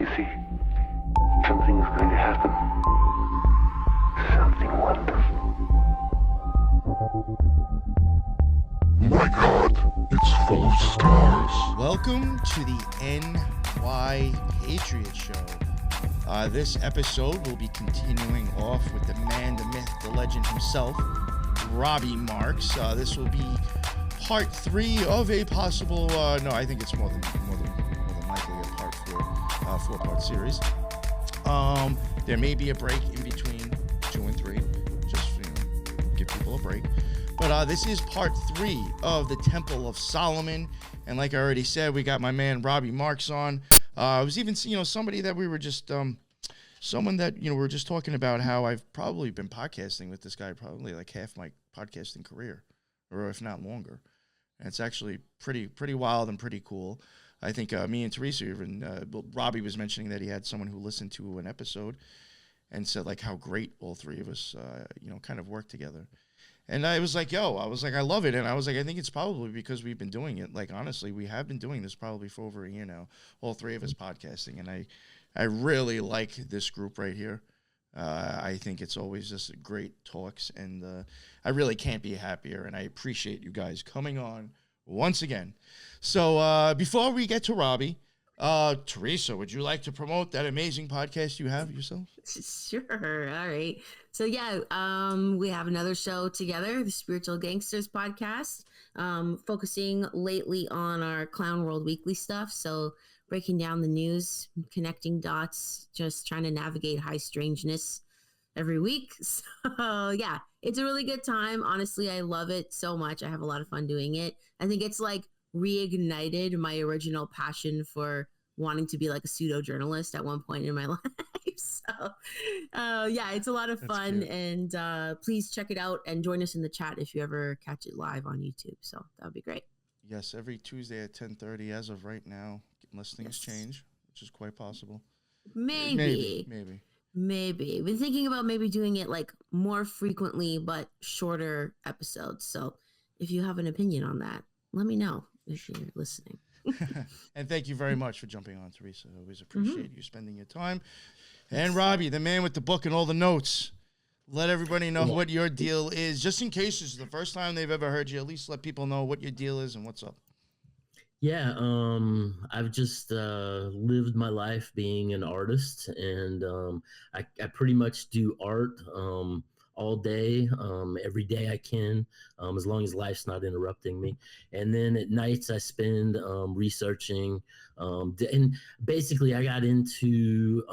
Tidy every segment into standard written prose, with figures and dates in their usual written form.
You see, something is going to happen. Something wonderful. My God, it's full of stars. Welcome to the NY Patriot Show. This episode will be continuing off with the man, the myth, the legend himself, Robby Marx. This will be part 3 of a possible, no, I think it's more than likely a part 4-part series. There may be a break in between 2 and 3, just give people a break. But this is part 3 of the Temple of Solomon, and like I already said, we got my man Robby Marx on. I was even, somebody that we were just, someone that, we were just talking about how I've probably been podcasting with this guy probably like half my podcasting career, or if not longer. And it's actually pretty wild and pretty cool. I think me and Teresa even, Robbie was mentioning that he had someone who listened to an episode and said like how great all three of us, kind of work together. And I was like, I love it. And I was like, I think it's probably because we've been doing it. Like, honestly, we have been doing this probably for over a year now, all three of us podcasting. And I really like this group right here. I think it's always just great talks. And I really can't be happier. And I appreciate you guys coming on once again. So before we get to Robbie, Teresa, would you like to promote that amazing podcast you have yourself? Sure. All right. So we have another show together, the Spiritual Gangsters podcast, focusing lately on our Clown World Weekly stuff. So breaking down the news, connecting dots, just trying to navigate high strangeness every week. So it's a really good time. Honestly, I love it so much. I have a lot of fun doing it. I think it's like reignited my original passion for wanting to be like a pseudo journalist at one point in my life. So it's a lot of fun. And please check it out and join us in the chat if you ever catch it live on YouTube. So that would be great. Yes, every Tuesday at 10:30 as of right now, unless things change, which is quite possible. Maybe. We've been thinking about maybe doing it like more frequently, but shorter episodes. So if you have an opinion on that, let me know if you're listening. And thank you very much for jumping on, Teresa. I always appreciate you spending your time. And Robbie, the man with the book and all the notes. Let everybody know what your deal is. Just in case this is the first time they've ever heard you, at least let people know what your deal is and what's up. Yeah, I've just lived my life being an artist, and I pretty much do art all day, every day I can, as long as life's not interrupting me. And then at nights I spend researching, and basically I got into,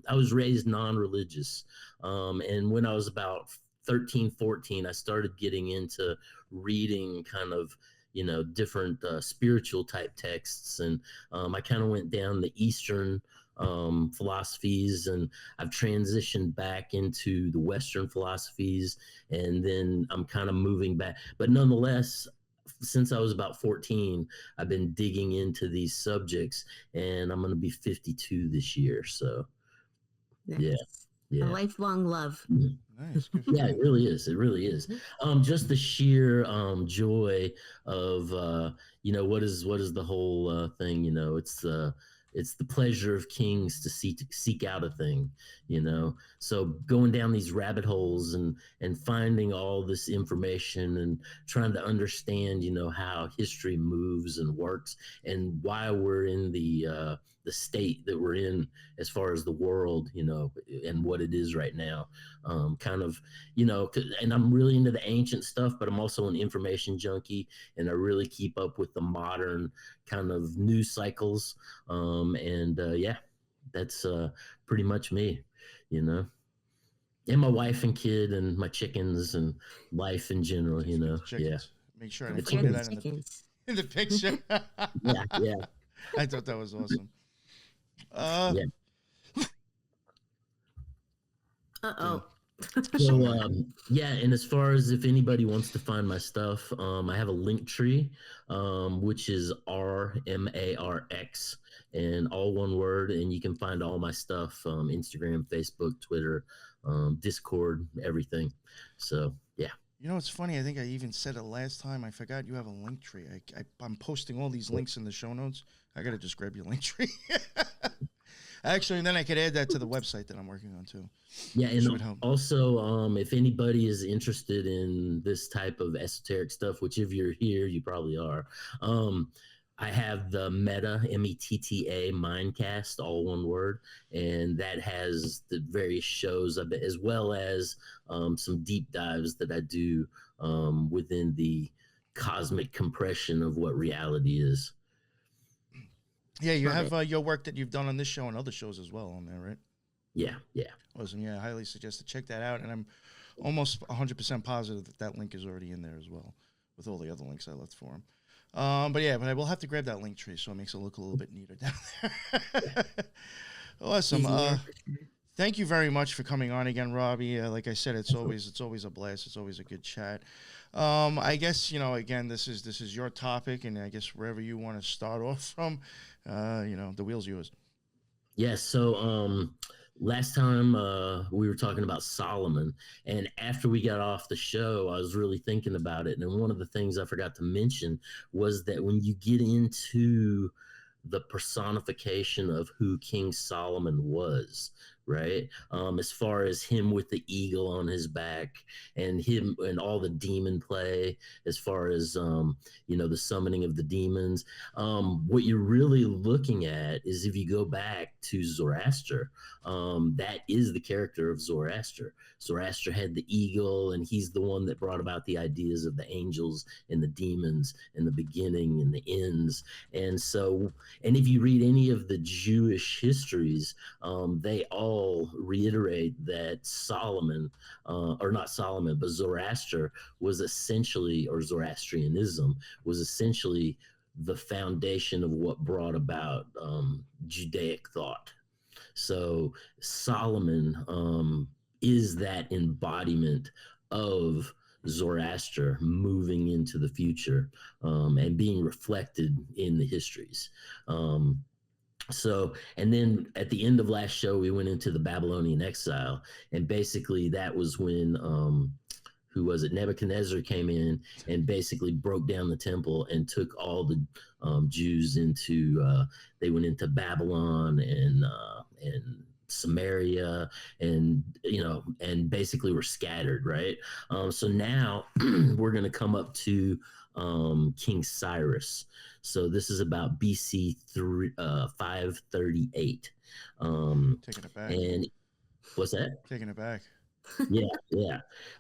I was raised non-religious, and when I was about 13, 14, I started getting into reading kind of, different spiritual type texts. And I kind of went down the Eastern philosophies, and I've transitioned back into the Western philosophies, and then I'm kind of moving back. But nonetheless, since I was about 14, I've been digging into these subjects, and I'm going to be 52 this year. So, nice. Yeah. A lifelong love. Nice. Yeah, it really is. It really is. Just the sheer joy of what is the whole thing. It's the pleasure of kings to seek out a thing. So going down these rabbit holes and finding all this information and trying to understand how history moves and works, and why we're in the state that we're in as far as the world, and what it is right now. And I'm really into the ancient stuff, but I'm also an information junkie, and I really keep up with the modern kind of news cycles. That's pretty much me, and my wife and kid and my chickens and life in general, Chickens. Make sure I put Chickens. that in the picture. Yeah. I thought that was awesome. Yeah. Uh-oh. So, and as far as if anybody wants to find my stuff, I have a link tree, which is RMarx, and all one word, and you can find all my stuff, Instagram, Facebook, Twitter, Discord, everything. So, yeah. It's funny. I think I even said it last time. I forgot you have a link tree. I'm posting all these links in the show notes. I got to just grab your link tree. Actually, and then I could add that to the website that I'm working on too. Yeah, Which and would help. also, if anybody is interested in this type of esoteric stuff, which if you're here, you probably are, I have the METTA Mindcast, all one word, and that has the various shows of it, as well as some deep dives that I do within the cosmic compression of what reality is. Yeah, you have your work that you've done on this show and other shows as well on there, right? Yeah. Awesome. Yeah, I highly suggest to check that out. And I'm almost 100% positive that that link is already in there as well, with all the other links I left for him. But I will have to grab that link tree so it makes it look a little bit neater down there. Awesome. Thank you very much for coming on again, Robbie. Like I said, it's always a blast. It's always a good chat. I guess, again, this is your topic, and I guess wherever you want to start off from, the wheel's yours. Yes. So last time we were talking about Solomon, and after we got off the show, I was really thinking about it. And one of the things I forgot to mention was that when you get into the personification of who King Solomon was, right? As far as him with the eagle on his back and him and all the demon play, as far as, the summoning of the demons, what you're really looking at is, if you go back to Zoroaster, that is the character of Zoroaster. Zoroaster had the eagle, and he's the one that brought about the ideas of the angels and the demons and the beginning and the ends. And so, and if you read any of the Jewish histories, they all reiterate that Solomon, or not Solomon, but Zoroaster was essentially, or Zoroastrianism was essentially the foundation of what brought about Judaic thought. So Solomon is that embodiment of Zoroaster moving into the future and being reflected in the histories. So, and then at the end of last show, we went into the Babylonian exile, and basically that was when, who was it? Nebuchadnezzar came in and basically broke down the temple and took all the Jews into, they went into Babylon and Samaria, and and basically were scattered, right? So now we're going to come up to King Cyrus. So this is about BC 538. Taking it back. And what's that? Taking it back. Yeah.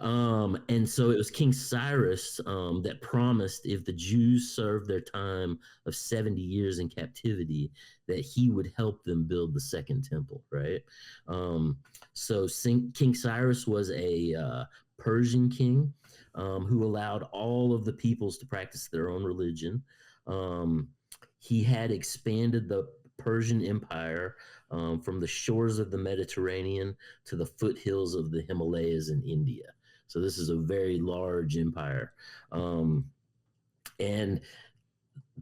And so it was King Cyrus that promised, if the Jews served their time of 70 years in captivity, that he would help them build the second temple, right? So King Cyrus was a Persian king who allowed all of the peoples to practice their own religion. He had expanded the Persian Empire from the shores of the Mediterranean to the foothills of the Himalayas in India. So this is a very large empire. And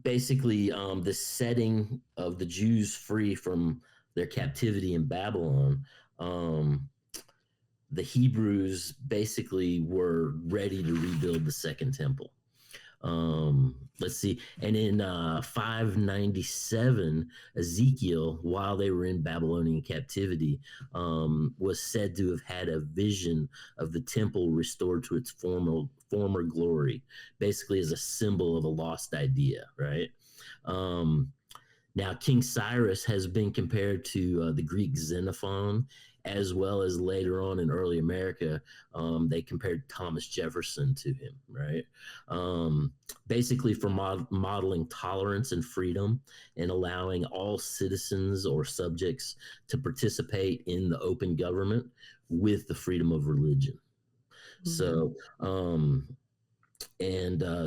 basically the setting of the Jews free from their captivity in Babylon, the Hebrews basically were ready to rebuild the second temple. Let's see. And in 597, Ezekiel, while they were in Babylonian captivity, was said to have had a vision of the temple restored to its former glory, basically as a symbol of a lost idea, right? Now, King Cyrus has been compared to the Greek Xenophon, as well as later on in early America, they compared Thomas Jefferson to him, right? Basically for modeling tolerance and freedom and allowing all citizens or subjects to participate in the open government with the freedom of religion. Mm-hmm.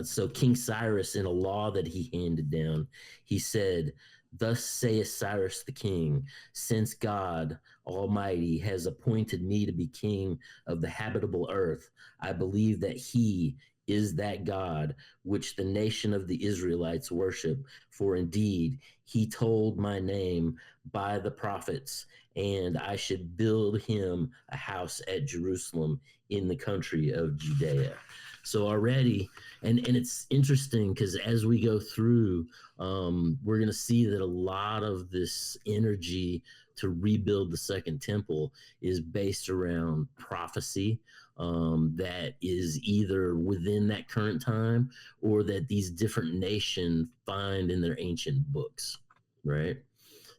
So King Cyrus, in a law that he handed down, he said, "Thus saith Cyrus the king, since God Almighty has appointed me to be king of the habitable earth, I believe that he is that God which the nation of the Israelites worship. For indeed, he told my name by the prophets, and I should build him a house at Jerusalem in the country of Judea." So already, and it's interesting because as we go through, we're going to see that a lot of this energy to rebuild the second temple is based around prophecy, that is either within that current time or that these different nations find in their ancient books, right?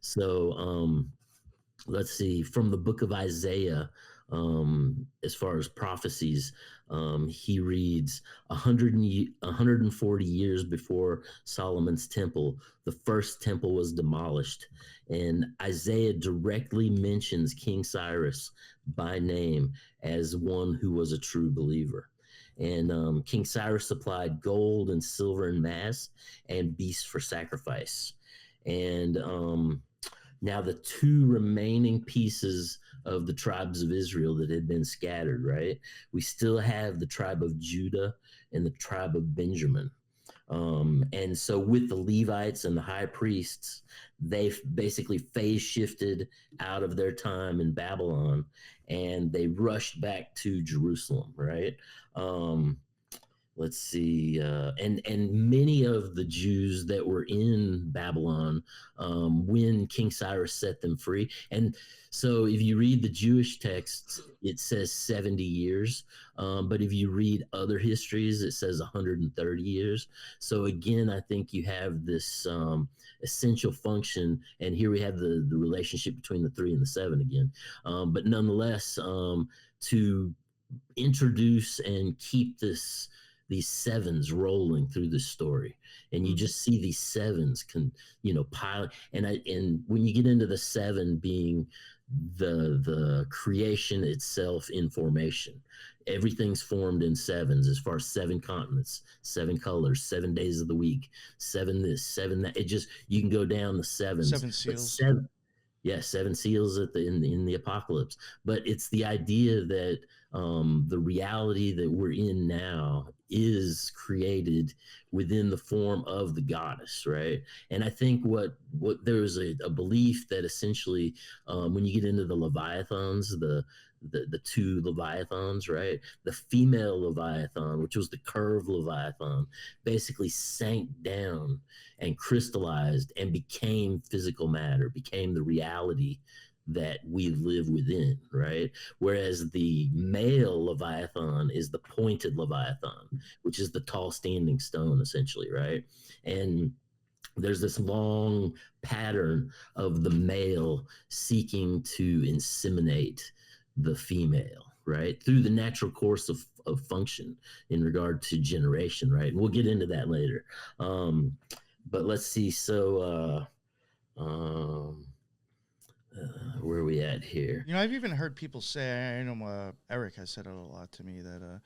So let's see, from the book of Isaiah, as far as prophecies, he reads 140 years before Solomon's temple, the first temple was demolished. And Isaiah directly mentions King Cyrus by name as one who was a true believer. And King Cyrus supplied gold and silver in mass and beasts for sacrifice. And now the two remaining pieces of the tribes of Israel that had been scattered, right? We still have the tribe of Judah and the tribe of Benjamin. And so with the Levites and the high priests, they basically phase shifted out of their time in Babylon and they rushed back to Jerusalem, right? Let's see, and many of the Jews that were in Babylon when King Cyrus set them free. And so if you read the Jewish texts, it says 70 years. But if you read other histories, it says 130 years. So again, I think you have this essential function. And here we have the relationship between the 3 and the 7 again. But nonetheless, to introduce and keep these sevens rolling through the story, and you just see these sevens pile. And when you get into the 7 being the creation itself in formation, everything's formed in 7s as far as 7 continents, 7 colors, 7 days of the week, 7 this, 7 that. It just, you can go down the 7s. 7 seals. 7 seals in the apocalypse. But it's the idea that the reality that we're in now is created within the form of the goddess, right? And I think what there is a belief that essentially when you get into the Leviathans, the 2 Leviathans, right? The female Leviathan, which was the curved Leviathan, basically sank down and crystallized and became physical matter, became the reality that we live within, right? Whereas the male Leviathan is the pointed Leviathan, which is the tall standing stone, essentially, right? And there's this long pattern of the male seeking to inseminate the female, right? Through the natural course of function in regard to generation, right? And we'll get into that later. But let's see. So, where are we at here? I've even heard people say, I know Eric has said it a lot to me, that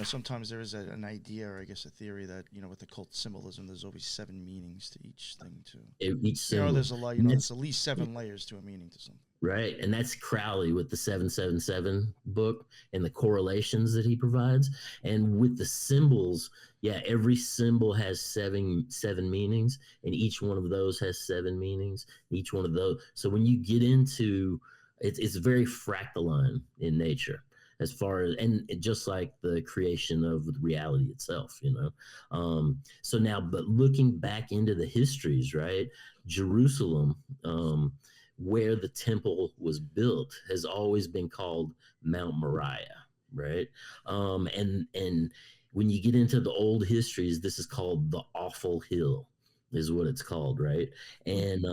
sometimes there is an idea, or I guess a theory, that with occult symbolism, there's always 7 meanings to each thing too. Each symbol. There's a lot. There's at least 7 layers to a meaning to something. Right, and that's Crowley with the 777 book and the correlations that he provides. And with the symbols, every symbol has seven meanings, and each one of those has 7 meanings. Each one of those. So when you get into it's very fractaline in nature, as far as, and just like the creation of reality itself, So now, but looking back into the histories, right? Jerusalem, where the temple was built, has always been called Mount Moriah, right? And when you get into the old histories, this is called the Awful Hill, is what it's called, right? And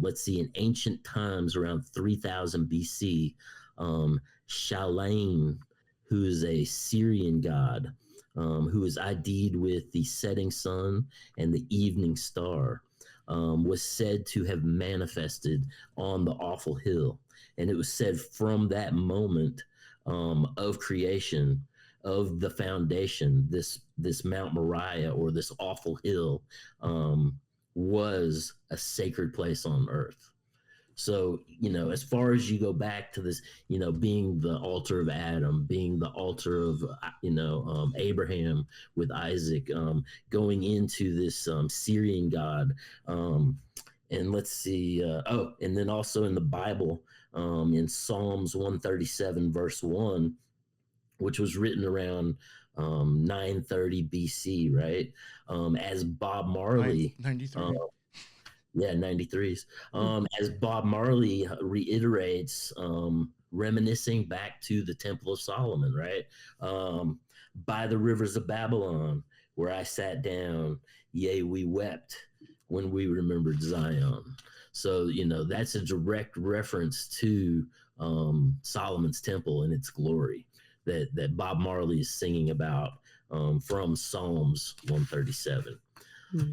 let's see, in ancient times, around 3000 BC, Shalaim, who is a Syrian god, who is ID'd with the setting sun and the evening star, was said to have manifested on the Awful Hill. And it was said from that moment of creation, of the foundation, this Mount Moriah, or this Awful Hill, was a sacred place on earth. So, as far as you go back to this, being the altar of Adam, being the altar of, Abraham with Isaac, going into this Syrian god. And let's see. And then also in the Bible, in Psalms 137, verse 1, which was written around 930 BC, right? As Bob Marley, 93. yeah, 93s. As Bob Marley reiterates, reminiscing back to the Temple of Solomon, right? By the rivers of Babylon, where I sat down, yea, we wept when we remembered Zion. So, that's a direct reference to Solomon's temple and its glory that Bob Marley is singing about from Psalms 137. Hmm.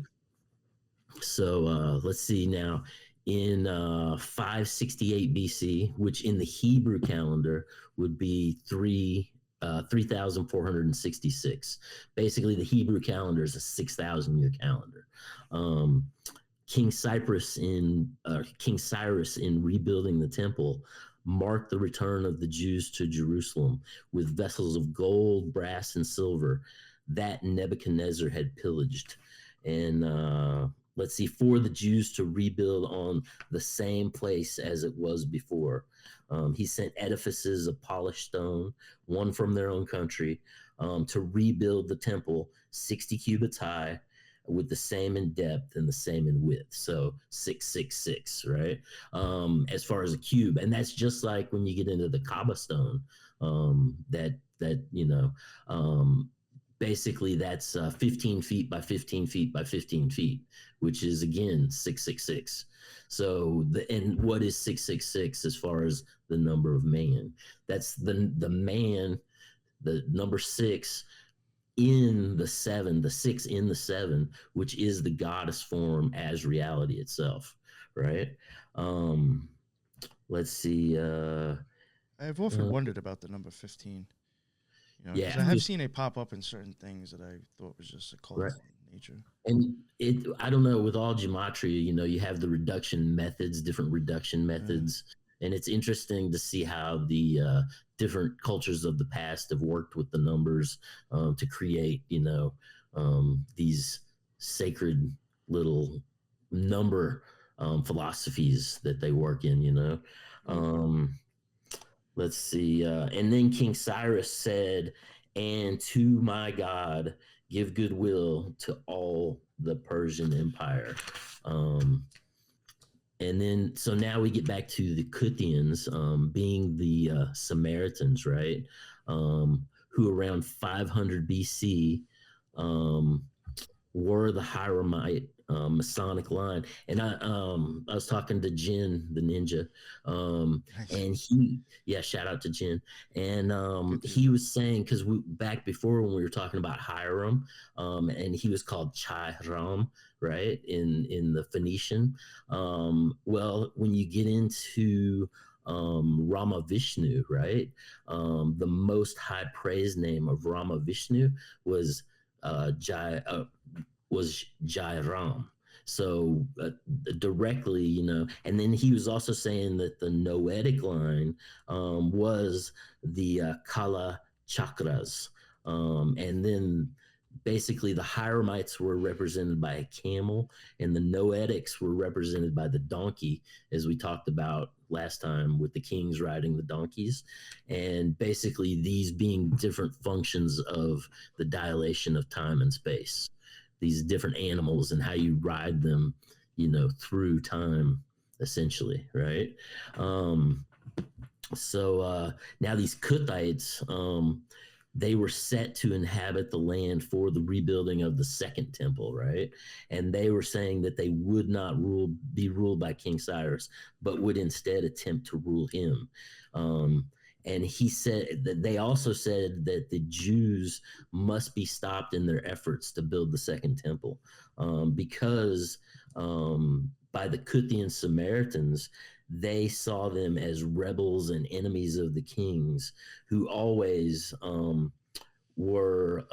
So let's see now. In 568 BC, which in the Hebrew calendar would be 3,466. Basically, the Hebrew calendar is a 6,000-year calendar. King Cyrus in rebuilding the temple marked the return of the Jews to Jerusalem with vessels of gold, brass, and silver that Nebuchadnezzar had pillaged. And let's see, for the Jews to rebuild on the same place as it was before. He sent edifices of polished stone, one from their own country, to rebuild the temple 60 cubits high, with the same in depth and the same in width. So 666, right? As far as a cube. And that's just like when you get into the Kaaba stone, basically that's 15 feet by 15 feet by 15 feet, which is again 666. So and what is 666 as far as the number of man? That's the man, the number 6 in the 7, the 6 in the 7, which is the goddess form as reality itself, right? Let's see. I've often wondered about the number 15. Yeah, I have seen it pop up in certain things that I thought was just occult in nature. And I don't know, with all gematria, you have the reduction methods, different reduction methods. And it's interesting to see how the different cultures of the past have worked with the numbers to create, these sacred little number philosophies that they work in, let's see. And then King Cyrus said, "And to my God, give goodwill to all the Persian Empire." And then, so now we get back to the Kuthians, being the Samaritans, right? Who around 500 BC were the Hiramite Masonic line. And I was talking to Jin, the ninja, and shout out to Jin. And he was saying, because back before when we were talking about Hiram, and he was called Chai-Ram, right, in the Phoenician. Well, when you get into Rama Vishnu, right, the most high praise name of Rama Vishnu was Jai-Ram. So directly, and then he was also saying that the Noetic line was the Kala Chakras. And then basically the Hiramites were represented by a camel, and the Noetics were represented by the donkey, as we talked about last time with the kings riding the donkeys. And basically these being different functions of the dilation of time and space, these different animals and how you ride them, through time, essentially, right? So now these Kuthites, they were set to inhabit the land for the rebuilding of the second temple, right? And they were saying that they would not be ruled by King Cyrus, but would instead attempt to rule him. And he said that they also said that the Jews must be stopped in their efforts to build the second temple, because by the Kuthian Samaritans, they saw them as rebels and enemies of the kings, who always were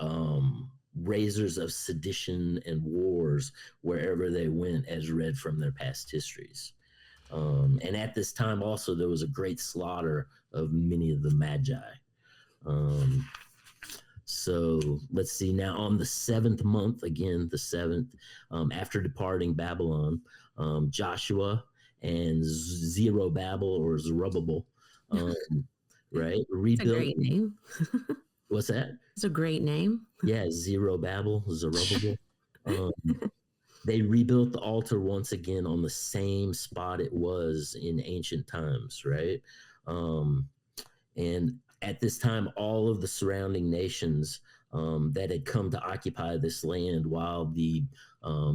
raisers of sedition and wars wherever they went, as read from their past histories. And at this time also, there was a great slaughter of many of the Magi. So let's see, now on the 7th month, again, the 7th, after departing Babylon, Joshua and Zerubbabel, right? It's a great name. What's that? It's a great name. Yeah, Zerubbabel. Um, they rebuilt the altar once again on the same spot it was in ancient times, right? And at this time, all of the surrounding nations that had come to occupy this land while the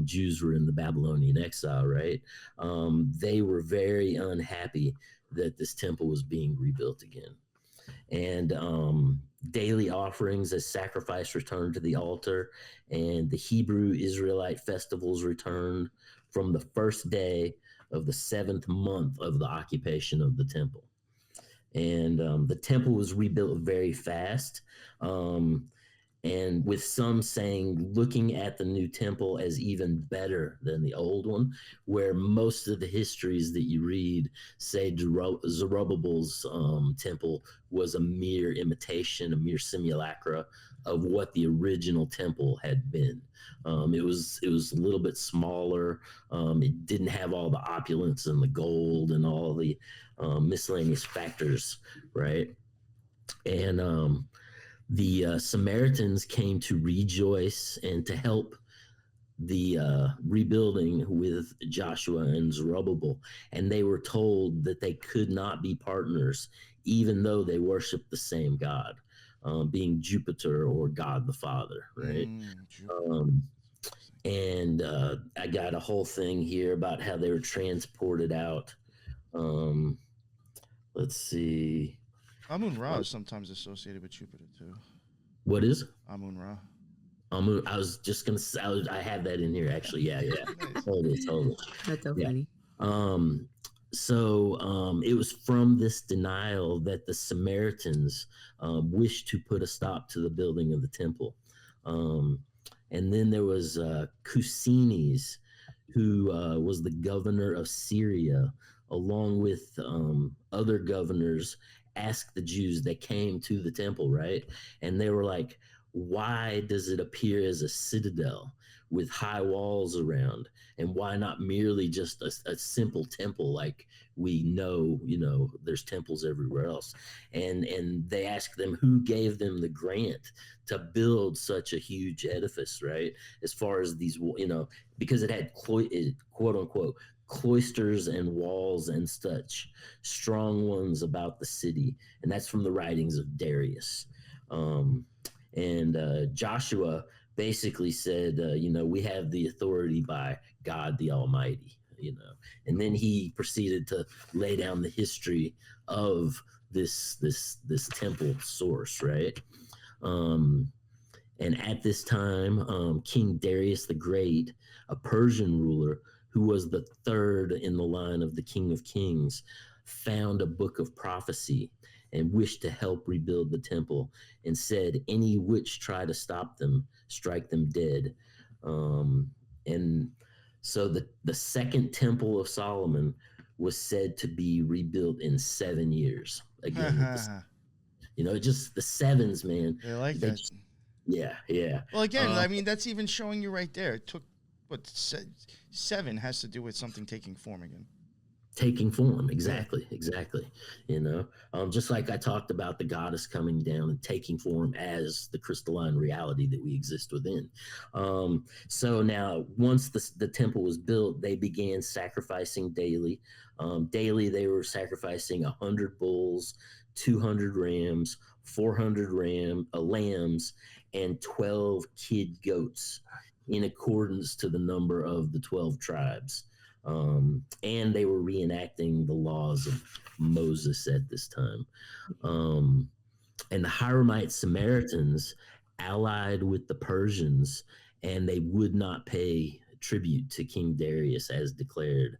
Jews were in the Babylonian exile, right? They were very unhappy that this temple was being rebuilt again. And daily offerings as sacrifice returned to the altar, and the Hebrew Israelite festivals returned from the first day of the 7th month of the occupation of the temple. And the temple was rebuilt very fast. And with some saying, looking at the new temple as even better than the old one, where most of the histories that you read say Zerubbabel's temple was a mere imitation, a mere simulacra of what the original temple had been. It was a little bit smaller. It didn't have all the opulence and the gold and all the miscellaneous factors, right? And the Samaritans came to rejoice and to help the rebuilding with Joshua and Zerubbabel. And they were told that they could not be partners, even though they worshiped the same God, being Jupiter or God the Father, right? And I got a whole thing here about how they were transported out. Let's see. Amun-Ra is sometimes associated with Jupiter too. What is Amun-Ra? I was just gonna say, I have that in here actually. Yeah. Totally. That's so funny. So it was from this denial that the Samaritans wished to put a stop to the building of the temple. And then there was Cusinis, who was the governor of Syria, along with other governors, asked the Jews that came to the temple, right? And they were like, why does it appear as a citadel with high walls around? And why not merely just a simple temple like we know, there's temples everywhere else? And they asked them who gave them the grant to build such a huge edifice, right? As far as these, because it had quote unquote cloisters and walls and such strong ones about the city. And that's from the writings of Darius. And Joshua basically said, we have the authority by God the Almighty, and then he proceeded to lay down the history of this temple source, right? And at this time, King Darius the Great, a Persian ruler who was the third in the line of the King of Kings, found a book of prophecy and wished to help rebuild the temple, and said, any which try to stop them, strike them dead. And so the second temple of Solomon was said to be rebuilt in 7 years. Again, just the sevens, man. They like that. Yeah. Well, again, I mean, that's even showing you right there. It took, 7 has to do with something taking form again. Taking form, exactly. Just like I talked about the goddess coming down and taking form as the crystalline reality that we exist within. So now, once the temple was built, they began sacrificing daily. Daily, they were sacrificing 100 bulls, 200 rams, 400 lambs, and 12 kid goats, in accordance to the number of the 12 tribes. And they were reenacting the laws of Moses at this time. And the Hiramite Samaritans allied with the Persians, and they would not pay tribute to King Darius as declared.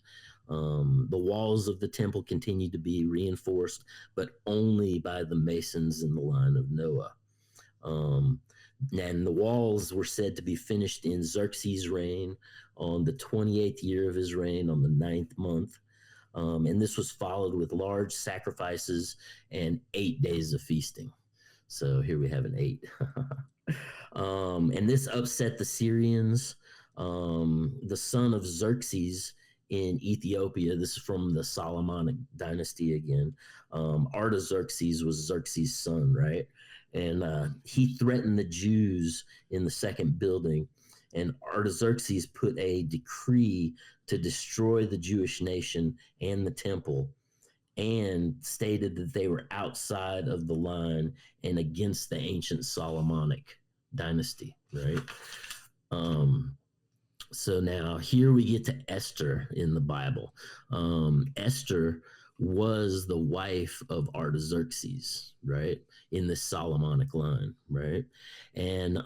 The walls of the temple continued to be reinforced, but only by the masons in the line of Noah. And the walls were said to be finished in Xerxes' reign on the 28th year of his reign on the 9th month. And this was followed with large sacrifices and 8 days of feasting. So here we have an 8. And this upset the Syrians. The son of Xerxes in Ethiopia, this is from the Solomonic dynasty again. Artaxerxes was Xerxes' son, right? and he threatened the Jews in the second building. And Artaxerxes put a decree to destroy the Jewish nation and the temple, and stated that they were outside of the line and against the ancient Solomonic dynasty, right? So now here we get to Esther in the Bible. Esther was the wife of Artaxerxes, right? In the Solomonic line, right? And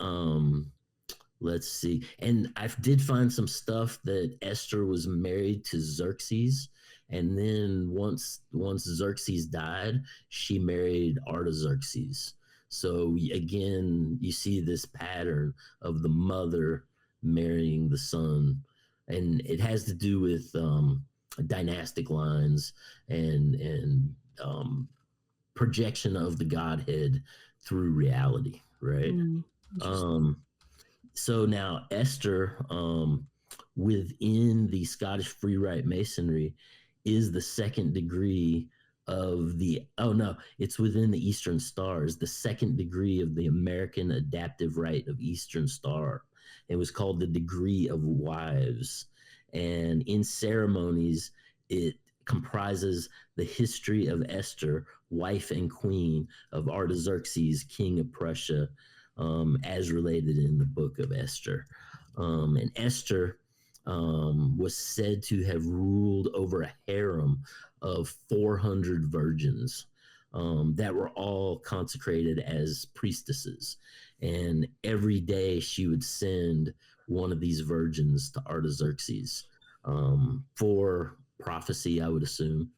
let's see. And I did find some stuff that Esther was married to Xerxes. And then once Xerxes died, she married Artaxerxes. So again, you see this pattern of the mother marrying the son, and it has to do with dynastic lines and projection of the Godhead through reality, right? So now Esther, within the Scottish Free Rite Masonry, is the second degree of it's within the Eastern Stars, the second degree of the American Adaptive Rite of Eastern Star. It was called the degree of wives. And in ceremonies, it comprises the history of Esther, wife and queen of Artaxerxes, king of Prussia, as related in the book of Esther. And Esther was said to have ruled over a harem of 400 virgins that were all consecrated as priestesses. And every day she would send one of these virgins to Artaxerxes for prophecy, I would assume.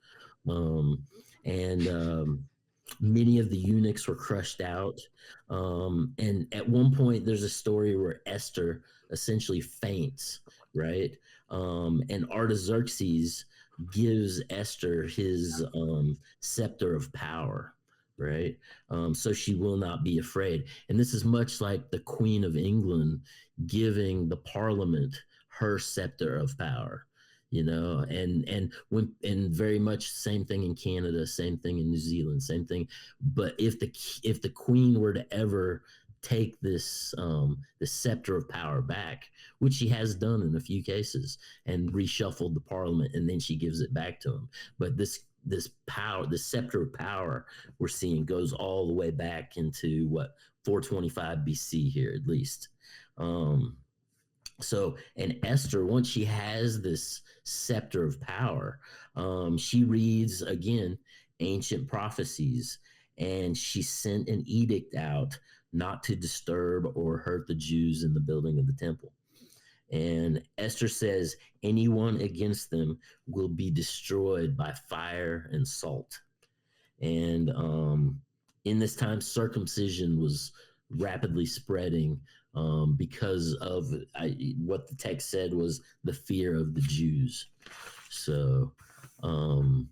Many of the eunuchs were crushed out. And at one point, there's a story where Esther essentially faints, right? And Artaxerxes gives Esther his scepter of power, right? So she will not be afraid. And this is much like the Queen of England giving the Parliament her scepter of power, you know, and very much same thing in Canada, same thing in New Zealand, same thing. But if the Queen were to ever take this the scepter of power back, which she has done in a few cases, and reshuffled the Parliament, and then she gives it back to him. But this power, the scepter of power we're seeing, goes all the way back into 425 BC here at least. So, and Esther, once she has this scepter of power, she reads again ancient prophecies, and she sent an edict out not to disturb or hurt the Jews in the building of the temple. And Esther says anyone against them will be destroyed by fire and salt. And in this time, circumcision was rapidly spreading because of what the text said was the fear of the Jews. So, and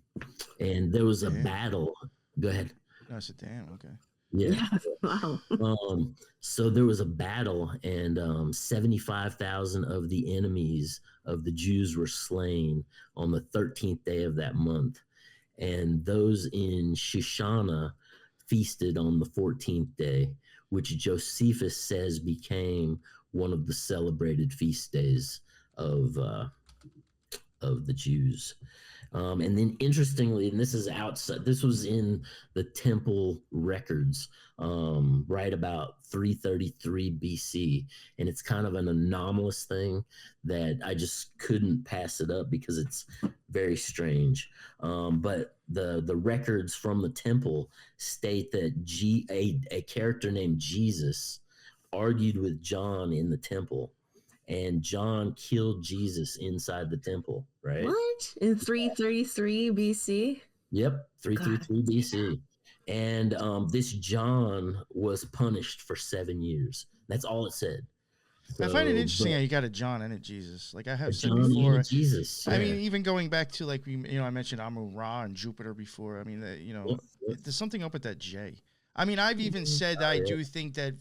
there was a battle. Go ahead. No, I said, damn, okay. Yeah. Wow. So there was a battle, and 75,000 of the enemies of the Jews were slain on the 13th day of that month. And those in Shoshana feasted on the 14th day, which Josephus says became one of the celebrated feast days of the Jews. And then interestingly, and this is outside, this was in the temple records, right about 333 BC. And it's kind of an anomalous thing that I just couldn't pass it up because it's very strange. But the records from the temple state that a character named Jesus argued with John in the temple, and John killed Jesus inside the temple, right? What? In 333 BC? Yep, 333 BC. And this John was punished for 7 years. That's all it said. I find it interesting how you got a John and a Jesus. Like I have said John before, and a Jesus. I yeah. mean, even going back to I mentioned Amun-Ra and Jupiter before. I mean, there's something up with that J. I mean, I've even said I do think that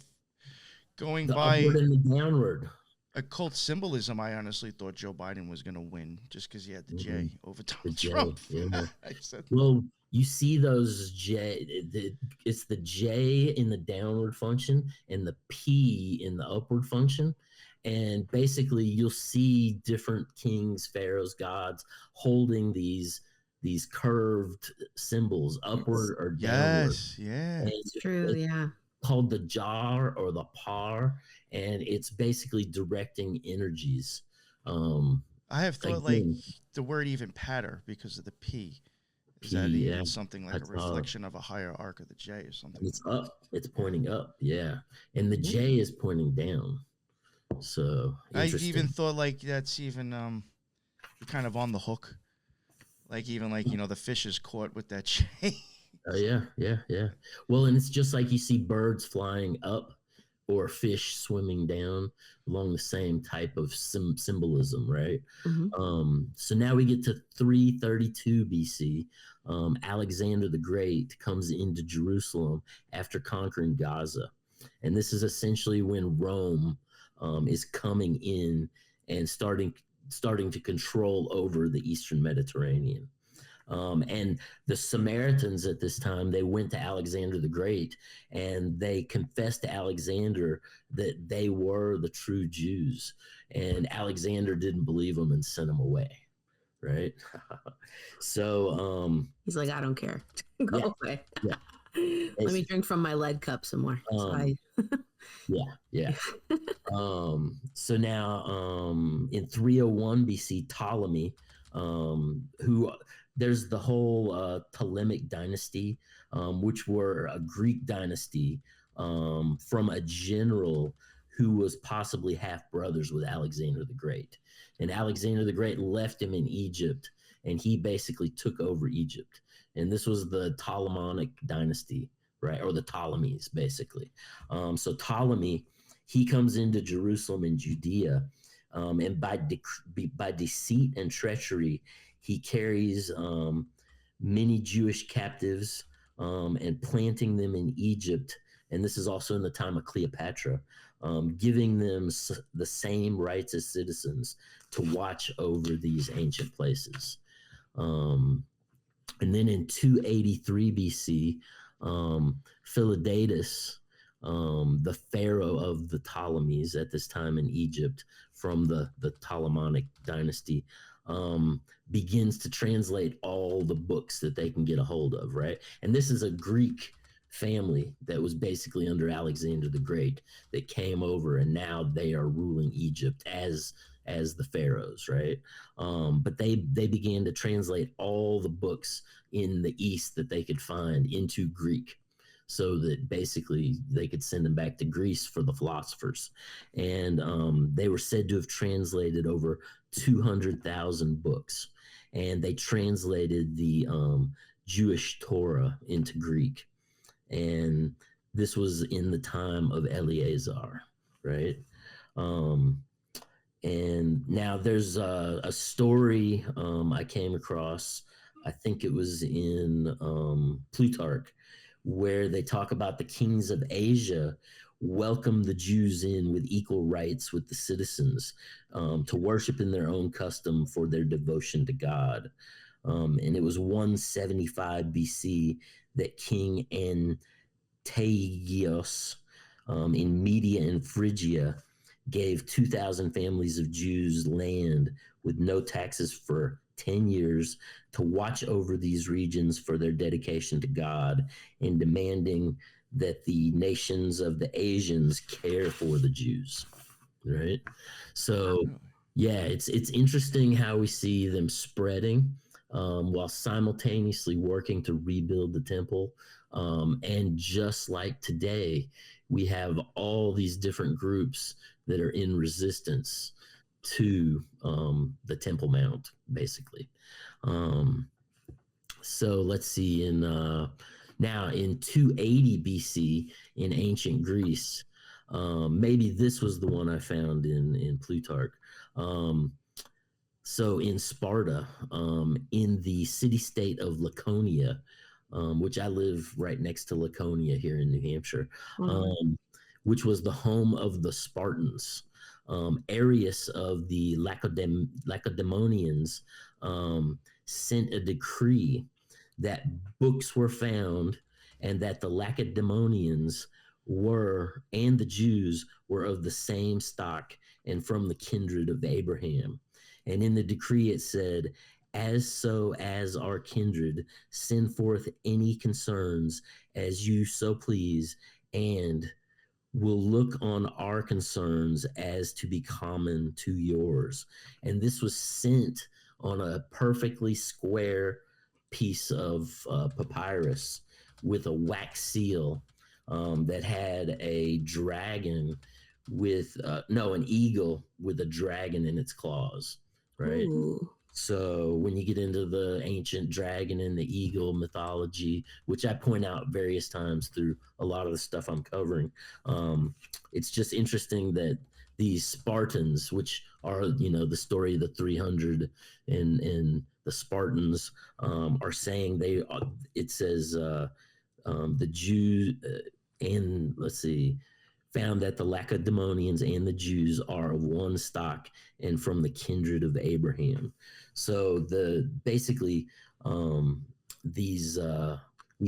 going the by upward and the downward. Occult symbolism, I honestly thought Joe Biden was going to win just because he had the J over The Donald J, Trump. yeah. I said, Well, you see those it's the J in the downward function and the P in the upward function. And basically you'll see different kings, pharaohs, gods holding these curved symbols upward or downward. Yes, yeah. And It's true, yeah. called the jar or the par, and it's basically directing energies. I have thought Again, like the word even patter because of the P. Is P, that even yeah. something like That's a reflection of a higher arc of the J or something? It's up. It's pointing up. Yeah, and the J is pointing down. So I interesting. even thought like that's even kind of on the hook. Like even like, you know, the fish is caught with that J. Oh yeah. Well, and it's just like you see birds flying up or fish swimming down along the same type of symbolism, right? So now we get to 332 BC. Alexander the Great comes into Jerusalem after conquering Gaza, and this is essentially when Rome is coming in and starting to control over the Eastern Mediterranean. And the Samaritans at this time, they went to Alexander the Great and they confessed to Alexander that they were the true Jews. And Alexander didn't believe them and sent them away. Right. So he's like, I don't care. Go away. Yeah. Let me drink from my lead cup some more. Yeah. So now in 301 BC, Ptolemy, who there's the whole Ptolemaic dynasty, which were a Greek dynasty from a general who was possibly half brothers with Alexander the Great. And Alexander the Great left him in Egypt, and he basically took over Egypt. And this was the Ptolemaic dynasty, right? Or the Ptolemies, basically. So Ptolemy, he comes into Jerusalem and Judea, and by deceit and treachery, he carries many Jewish captives and planting them in Egypt. And this is also in the time of Cleopatra, giving them the same rights as citizens to watch over these ancient places. And then in 283 BC, Philodatus, the pharaoh of the Ptolemies at this time in Egypt from the Ptolemaic dynasty, begins to translate all the books that they can get a hold of, right? And this is a Greek family that was basically under Alexander the Great that came over, and now they are ruling Egypt as the pharaohs, right? But they began to translate all the books in the East that they could find into Greek, so that basically they could send them back to Greece for the philosophers. And they were said to have translated over 200,000 books, and they translated the Jewish Torah into Greek. And this was in the time of Eleazar, right? And now there's a story I came across, I think it was in Plutarch, where they talk about the kings of Asia welcome the Jews in with equal rights with the citizens, to worship in their own custom for their devotion to God. And it was 175 BC that King Antiochus in Media and Phrygia gave 2,000 families of Jews land with no taxes for 10 years to watch over these regions for their dedication to God, and demanding that the nations of the Asians care for the Jews, right? So, yeah, it's interesting how we see them spreading while simultaneously working to rebuild the temple. And just like today, we have all these different groups that are in resistance to the Temple Mount, basically. So let's see, now in 280 BC in ancient Greece, maybe this was the one I found in Plutarch. So in Sparta, in the city-state of Laconia, which I live right next to Laconia here in New Hampshire, which was the home of the Spartans. Arius of the Lacedaemonians sent a decree that books were found, and that the Lacedaemonians were, and the Jews were of the same stock and from the kindred of Abraham. And in the decree it said, as our kindred, send forth any concerns as you so please, and will look on our concerns as to be common to yours. And this was sent on a perfectly square piece of papyrus with a wax seal that had a dragon with an eagle with a dragon in its claws, right? Ooh. So when you get into the ancient dragon and the eagle mythology, which I point out various times through a lot of the stuff I'm covering, it's just interesting that these Spartans, which are, the story of the 300 and the Spartans, are saying it says the Jews and found that the Lacedaemonians and the Jews are of one stock and from the kindred of Abraham. So these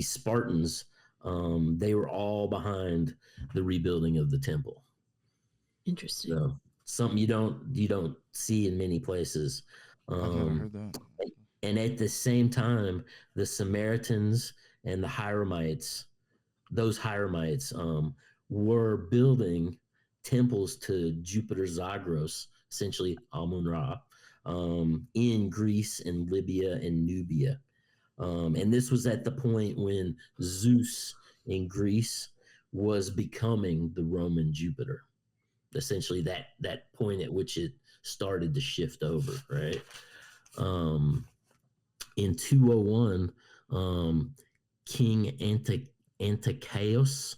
Spartans, they were all behind the rebuilding of the temple. Interesting. So something you don't see in many places. I've never heard that. And at the same time, the Samaritans and the those Hieramites, were building temples to Jupiter Zagros, essentially Amun-Ra, in Greece and Libya and Nubia. And this was at the point when Zeus in Greece was becoming the Roman Jupiter. Essentially that point at which it started to shift over, right? In 201, King Antiochus,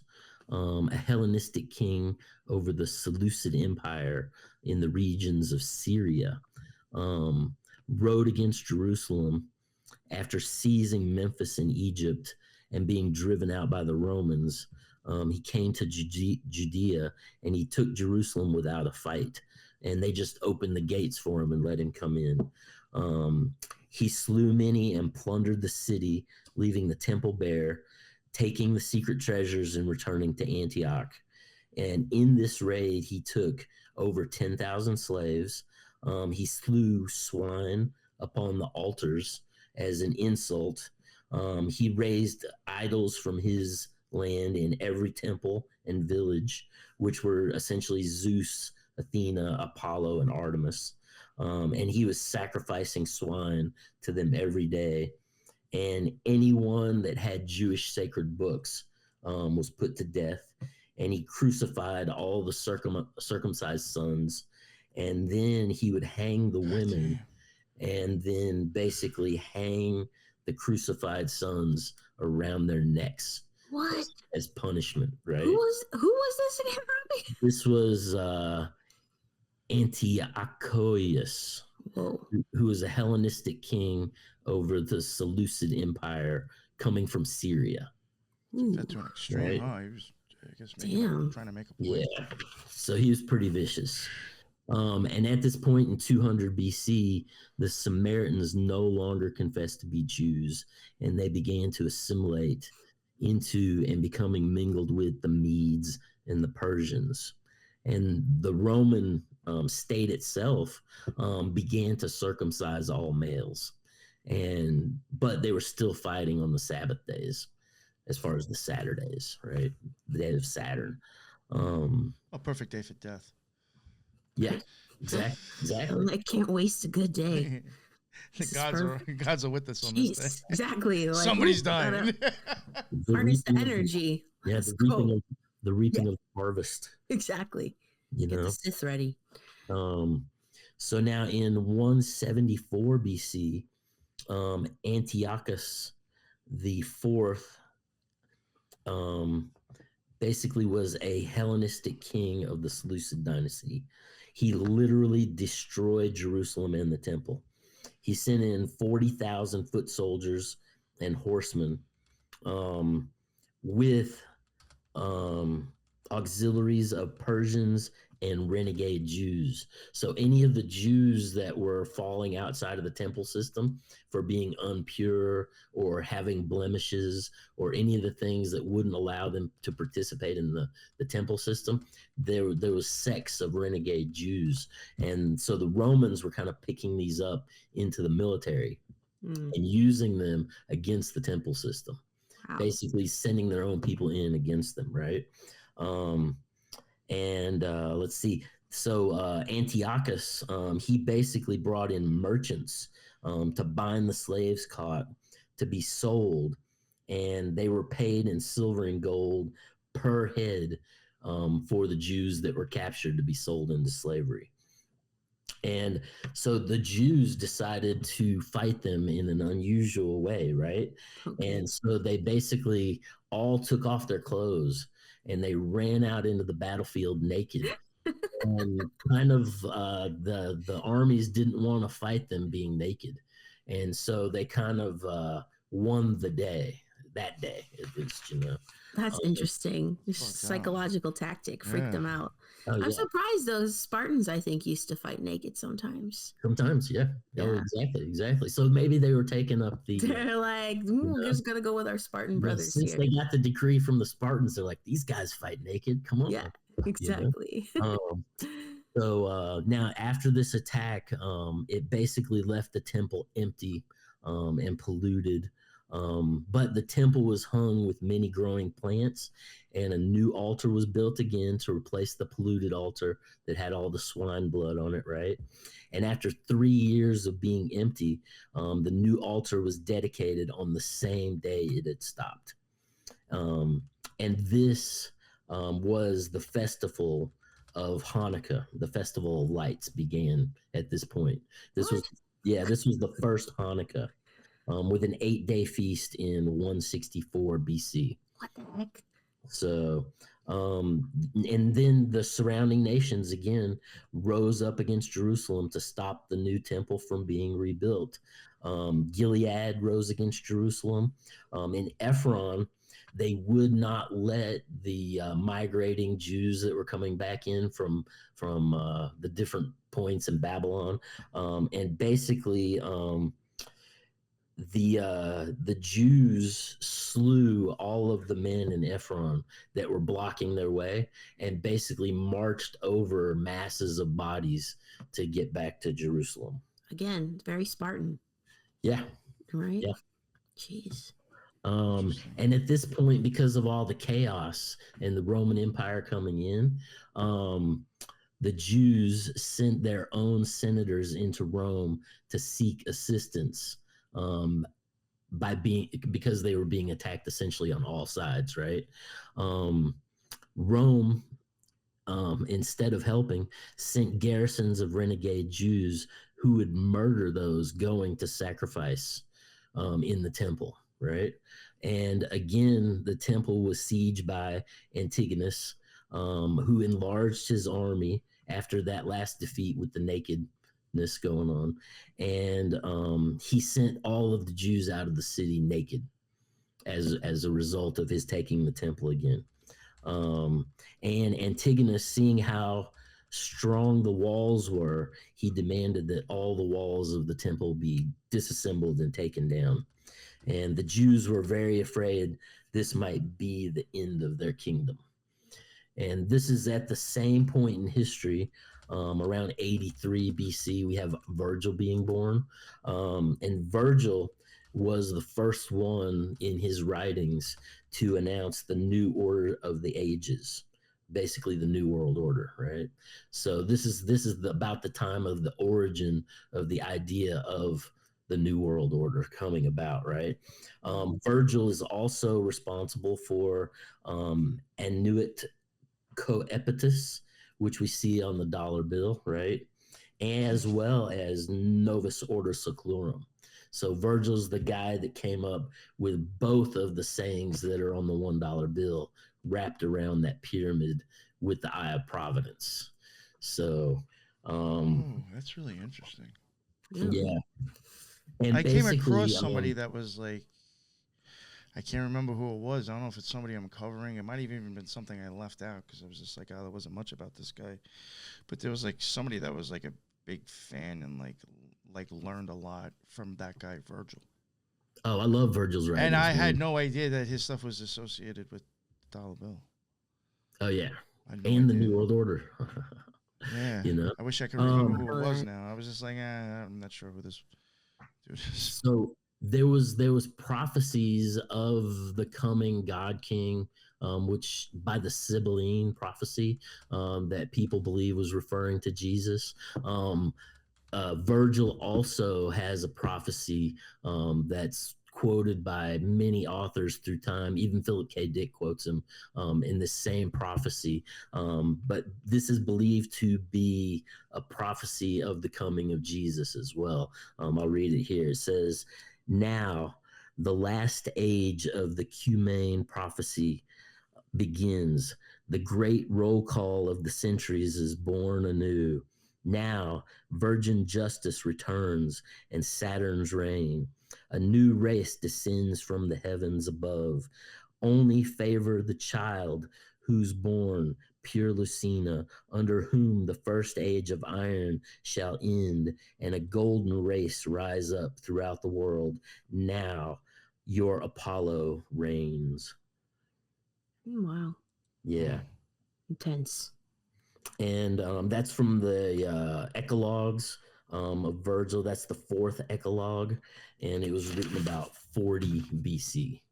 a Hellenistic king over the Seleucid Empire in the regions of Syria, rode against Jerusalem after seizing Memphis in Egypt and being driven out by the Romans. He came to Judea and he took Jerusalem without a fight, and they just opened the gates for him and let him come in. He slew many and plundered the city, leaving the temple bare, taking the secret treasures and returning to Antioch. And in this raid, he took over 10,000 slaves. He slew swine upon the altars as an insult. He raised idols from his land in every temple and village, which were essentially Zeus, Athena, Apollo, and Artemis. And he was sacrificing swine to them every day. And anyone that had Jewish sacred books was put to death. And he crucified all the circumcised sons. And then he would hang the women and then basically hang the crucified sons around their necks. What? As punishment, right? Who was this again, Robbie? This was Antiochus, who was a Hellenistic king over the Seleucid Empire coming from Syria. That's to an extreme. Right? Huh? He was, I guess, trying to make a point. Yeah, so he was pretty vicious. And at this point in 200 BC, the Samaritans no longer confessed to be Jews, and they began to assimilate into and becoming mingled with the Medes and the Persians. And the Roman state itself began to circumcise all males, but they were still fighting on the Sabbath days, as far as the Saturdays, right? The day of Saturn. A perfect day for death. Yeah, exactly. I can't waste a good day. The gods are with us on this day. Exactly. Like, somebody's dying. Harness the energy. Yeah, the reaping of the harvest. Exactly. Get the Sith ready. So now in 174 BC, Antiochus the Fourth basically was a Hellenistic king of the Seleucid dynasty. He literally destroyed Jerusalem and the temple. He sent in 40,000 foot soldiers and horsemen with a auxiliaries of Persians and renegade Jews. So any of the Jews that were falling outside of the temple system for being impure or having blemishes or any of the things that wouldn't allow them to participate in the temple system, there was sects of renegade Jews. And so the Romans were kind of picking these up into the military and using them against the temple system. Wow. Basically sending their own people in against them, right? Let's see. So Antiochus, he basically brought in merchants to bind the slaves caught to be sold, and they were paid in silver and gold per head for the Jews that were captured to be sold into slavery. And so the Jews decided to fight them in an unusual way, right? Okay. And so they basically all took off their clothes and they ran out into the battlefield naked. And kind of the armies didn't want to fight them being naked. And so they kind of won the day, that day at least, you know. That's interesting. Psychological tactic freaked them out. Oh, I'm surprised those Spartans, I think, used to fight naked sometimes. Sometimes, yeah. Oh, exactly. So maybe they were taking up the. They're like, we're just gonna go with our Spartan brothers since here. They got the decree from the Spartans, they're like, these guys fight naked. Come on. Yeah, exactly. You know? So now after this attack, it basically left the temple empty and polluted. But the temple was hung with many growing plants, and a new altar was built again to replace the polluted altar that had all the swine blood on it, right? And after 3 years of being empty, the new altar was dedicated on the same day it had stopped. And this was the festival of Hanukkah. The festival of lights began at this point. This was the first Hanukkah. With an 8-day feast in 164 BC. What the heck? So, and then the surrounding nations again rose up against Jerusalem to stop the new temple from being rebuilt. Gilead rose against Jerusalem. In Ephron, they would not let the migrating Jews that were coming back in from the different points in Babylon, and basically. The Jews slew all of the men in Ephron that were blocking their way and basically marched over masses of bodies to get back to Jerusalem. Again, very Spartan. Yeah. Right? Yeah. Jeez. And at this point, because of all the chaos and the Roman Empire coming in, the Jews sent their own senators into Rome to seek assistance. Because they were being attacked essentially on all sides, right? Rome, instead of helping, sent garrisons of renegade Jews who would murder those going to sacrifice in the temple, right? And again, the temple was sieged by Antiochus, who enlarged his army after that last defeat with the nakedness going on, and he sent all of the Jews out of the city naked as a result of his taking the temple again. And Antigonus, seeing how strong the walls were, he demanded that all the walls of the temple be disassembled and taken down. And the Jews were very afraid this might be the end of their kingdom. And this is at the same point in history. Around 83 BC, we have Virgil being born. And Virgil was the first one in his writings to announce the new order of the ages, basically the New World Order, right? So this is about the time of the origin of the idea of the New World Order coming about, right? Virgil is also responsible for Annuit Coepitus, which we see on the dollar bill, right? As well as Novus Ordo Seclorum. So Virgil's the guy that came up with both of the sayings that are on the $1 bill wrapped around that pyramid with the Eye of Providence. So, that's really interesting. Yeah. And I came across somebody that was like, I can't remember who it was. I don't know if it's somebody I'm covering. It might have even been something I left out because I was just like, oh, there wasn't much about this guy. But there was like somebody that was like a big fan and like learned a lot from that guy, Virgil. Oh, I love Virgil's writings. And I had no idea that his stuff was associated with the dollar bill. Oh, yeah. And the New World Order. Yeah. You know? I wish I could remember who it was now. I was just like, I'm not sure who this dude is. So there was prophecies of the coming God King, which by the Sibylline prophecy that people believe was referring to Jesus. Virgil also has a prophecy that's quoted by many authors through time. Even Philip K. Dick quotes him in the same prophecy. But this is believed to be a prophecy of the coming of Jesus as well. I'll read it here. It says, "Now the last age of the Cumane prophecy begins. The great roll call of the centuries is born anew. Now virgin justice returns and Saturn's reign. A new race descends from the heavens above. Only favor the child who's born, pure Lucina, under whom the first age of iron shall end, and a golden race rise up throughout the world. Now your Apollo reigns." Wow. Yeah. Intense. And that's from the Eclogues of Virgil. That's the 4th Eclogue, and it was written about 40 BC.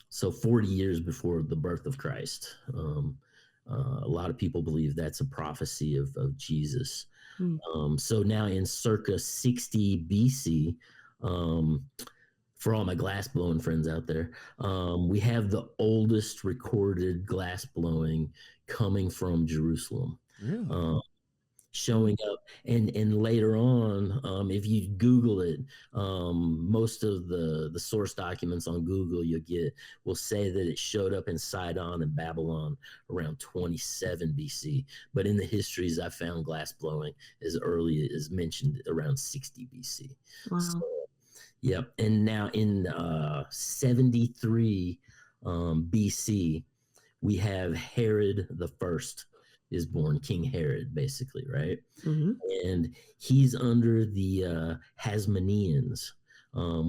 So 40 years before the birth of Christ. A lot of people believe that's a prophecy of Jesus. So now in circa 60 BC, for all my glass blowing friends out there, we have the oldest recorded glass blowing coming from Jerusalem. Really? Showing up, and later on, if you Google it, most of the source documents on Google will say that it showed up in Sidon and Babylon around 27 BC. But in the histories, I found glass blowing as early as mentioned around 60 BC. Wow. So, yep. And now in 73 BC, we have Herod the First is born, King Herod, basically, right? Mm-hmm. And he's under the Hasmoneans,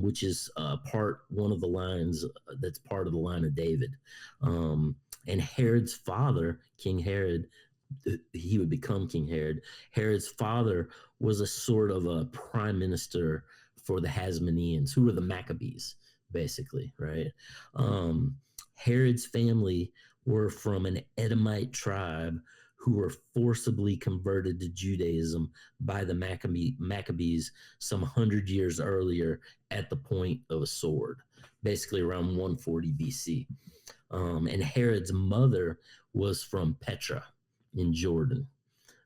which is one of the lines that's part of the line of David. And Herod's father, King Herod, he would become King Herod. Herod's father was a sort of a prime minister for the Hasmoneans, who were the Maccabees, basically, right? Herod's family were from an Edomite tribe who were forcibly converted to Judaism by the Maccabees some 100 years earlier at the point of a sword, basically around 140 BC. And Herod's mother was from Petra in Jordan,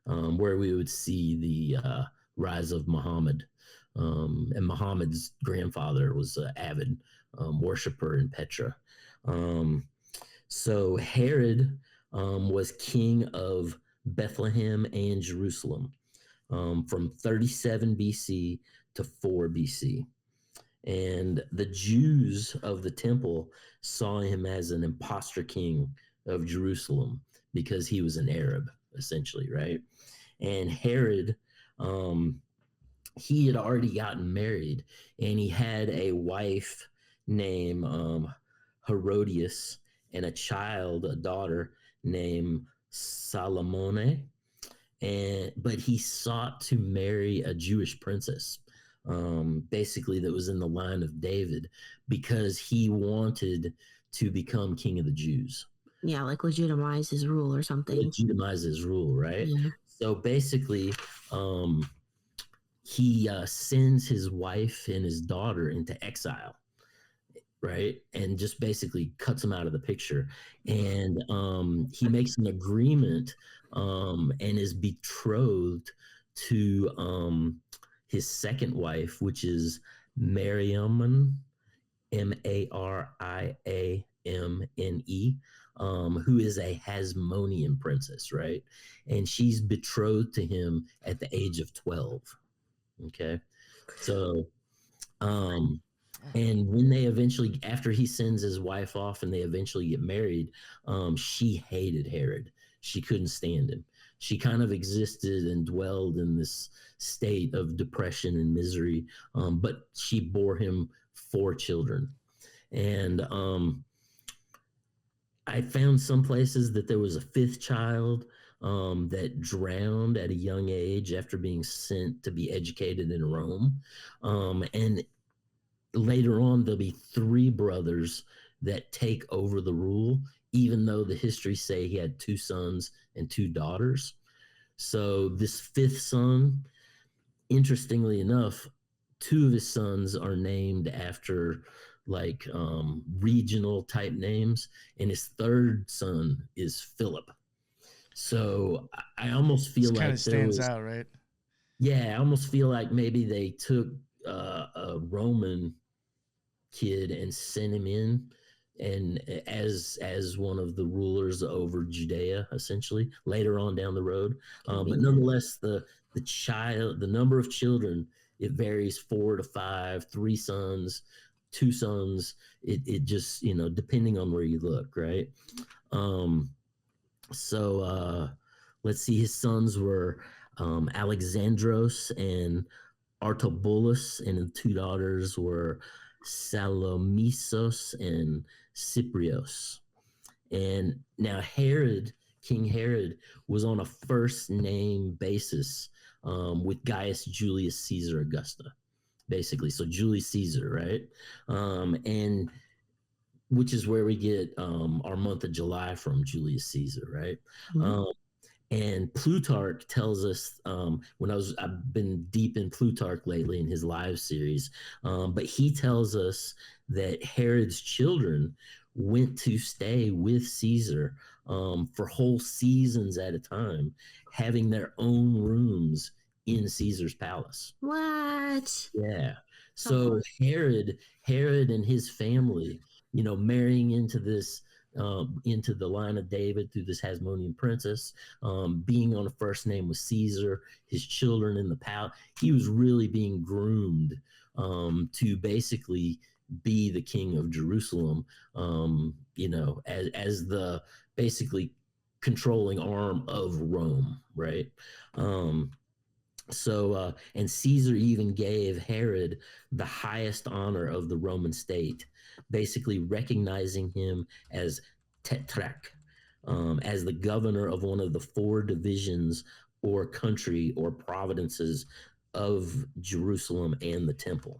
where we would see the rise of Muhammad. And Muhammad's grandfather was an avid worshiper in Petra. So Herod was king of Bethlehem and Jerusalem from 37 BC to 4 BC. And the Jews of the temple saw him as an imposter king of Jerusalem because he was an Arab, essentially, right? And Herod, he had already gotten married, and he had a wife named Herodias, and a daughter named Salomone, but he sought to marry a Jewish princess, basically that was in the line of David, because he wanted to become king of the Jews. Yeah, like legitimize his rule or something. Legitimize his rule, right? Yeah. So basically, he sends his wife and his daughter into exile, right? And just basically cuts them out of the picture. And he makes an agreement and is betrothed to his second wife, which is Mariamne, Mariamne, who is a Hasmonean princess, right? And she's betrothed to him at the age of 12. Okay. So, Oh And when they eventually, after he sends his wife off and they eventually get married, she hated Herod. She couldn't stand him. She kind of existed and dwelled in this state of depression and misery, but she bore him 4 children. And I found some places that there was a 5th child that drowned at a young age after being sent to be educated in Rome. And later on, there'll be 3 brothers that take over the rule, even though the histories say he had 2 sons and 2 daughters. So this 5th son, interestingly enough, 2 of his sons are named after like regional type names, and his 3rd son is Philip. So I almost feel like kind of stands out, right? Yeah, I almost feel like maybe they took a Roman kid and sent him in, and as one of the rulers over Judea, essentially later on down the road. But nonetheless, the number of children, it varies 4 to 5, 3 sons, 2 sons. It just, depending on where you look, right? So let's see, his sons were Alexandros and Artobulus, and the 2 daughters were Salomisos and Cyprios. And now King Herod, was on a first name basis with Gaius Julius Caesar Augusta, basically. So Julius Caesar, right? And which is where we get our month of July from, Julius Caesar, right? Mm-hmm. And Plutarch tells us, I've been deep in Plutarch lately in his live series, but he tells us that Herod's children went to stay with Caesar for whole seasons at a time, having their own rooms in Caesar's palace. What? Yeah. So Herod and his family, marrying into this, into the line of David through this Hasmonean princess, being on a first name with Caesar, his children in the palace. He was really being groomed to basically be the king of Jerusalem, as the basically controlling arm of Rome, right? So and Caesar even gave Herod the highest honor of the Roman state, basically recognizing him as tetrarch, as the governor of one of the 4 divisions or country or provinces of Jerusalem and the temple.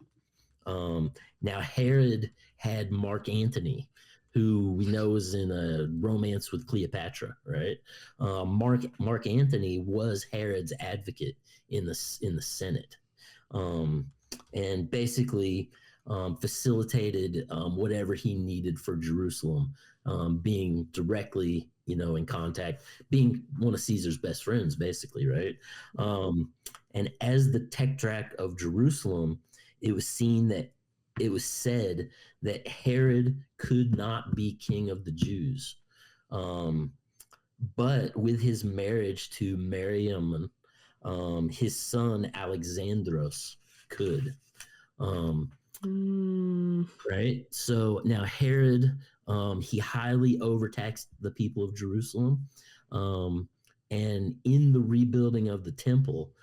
Now Herod had Mark Antony, who we know is in a romance with Cleopatra, right? Mark Antony was Herod's advocate in the Senate, and basically facilitated whatever he needed for Jerusalem, being directly, in contact, being one of Caesar's best friends, basically, right? And as the tetrarch of Jerusalem, it was said that Herod could not be king of the Jews, but with his marriage to Mariamne, his son Alexandros could. Right? So now Herod, he highly overtaxed the people of Jerusalem, and in the rebuilding of the temple,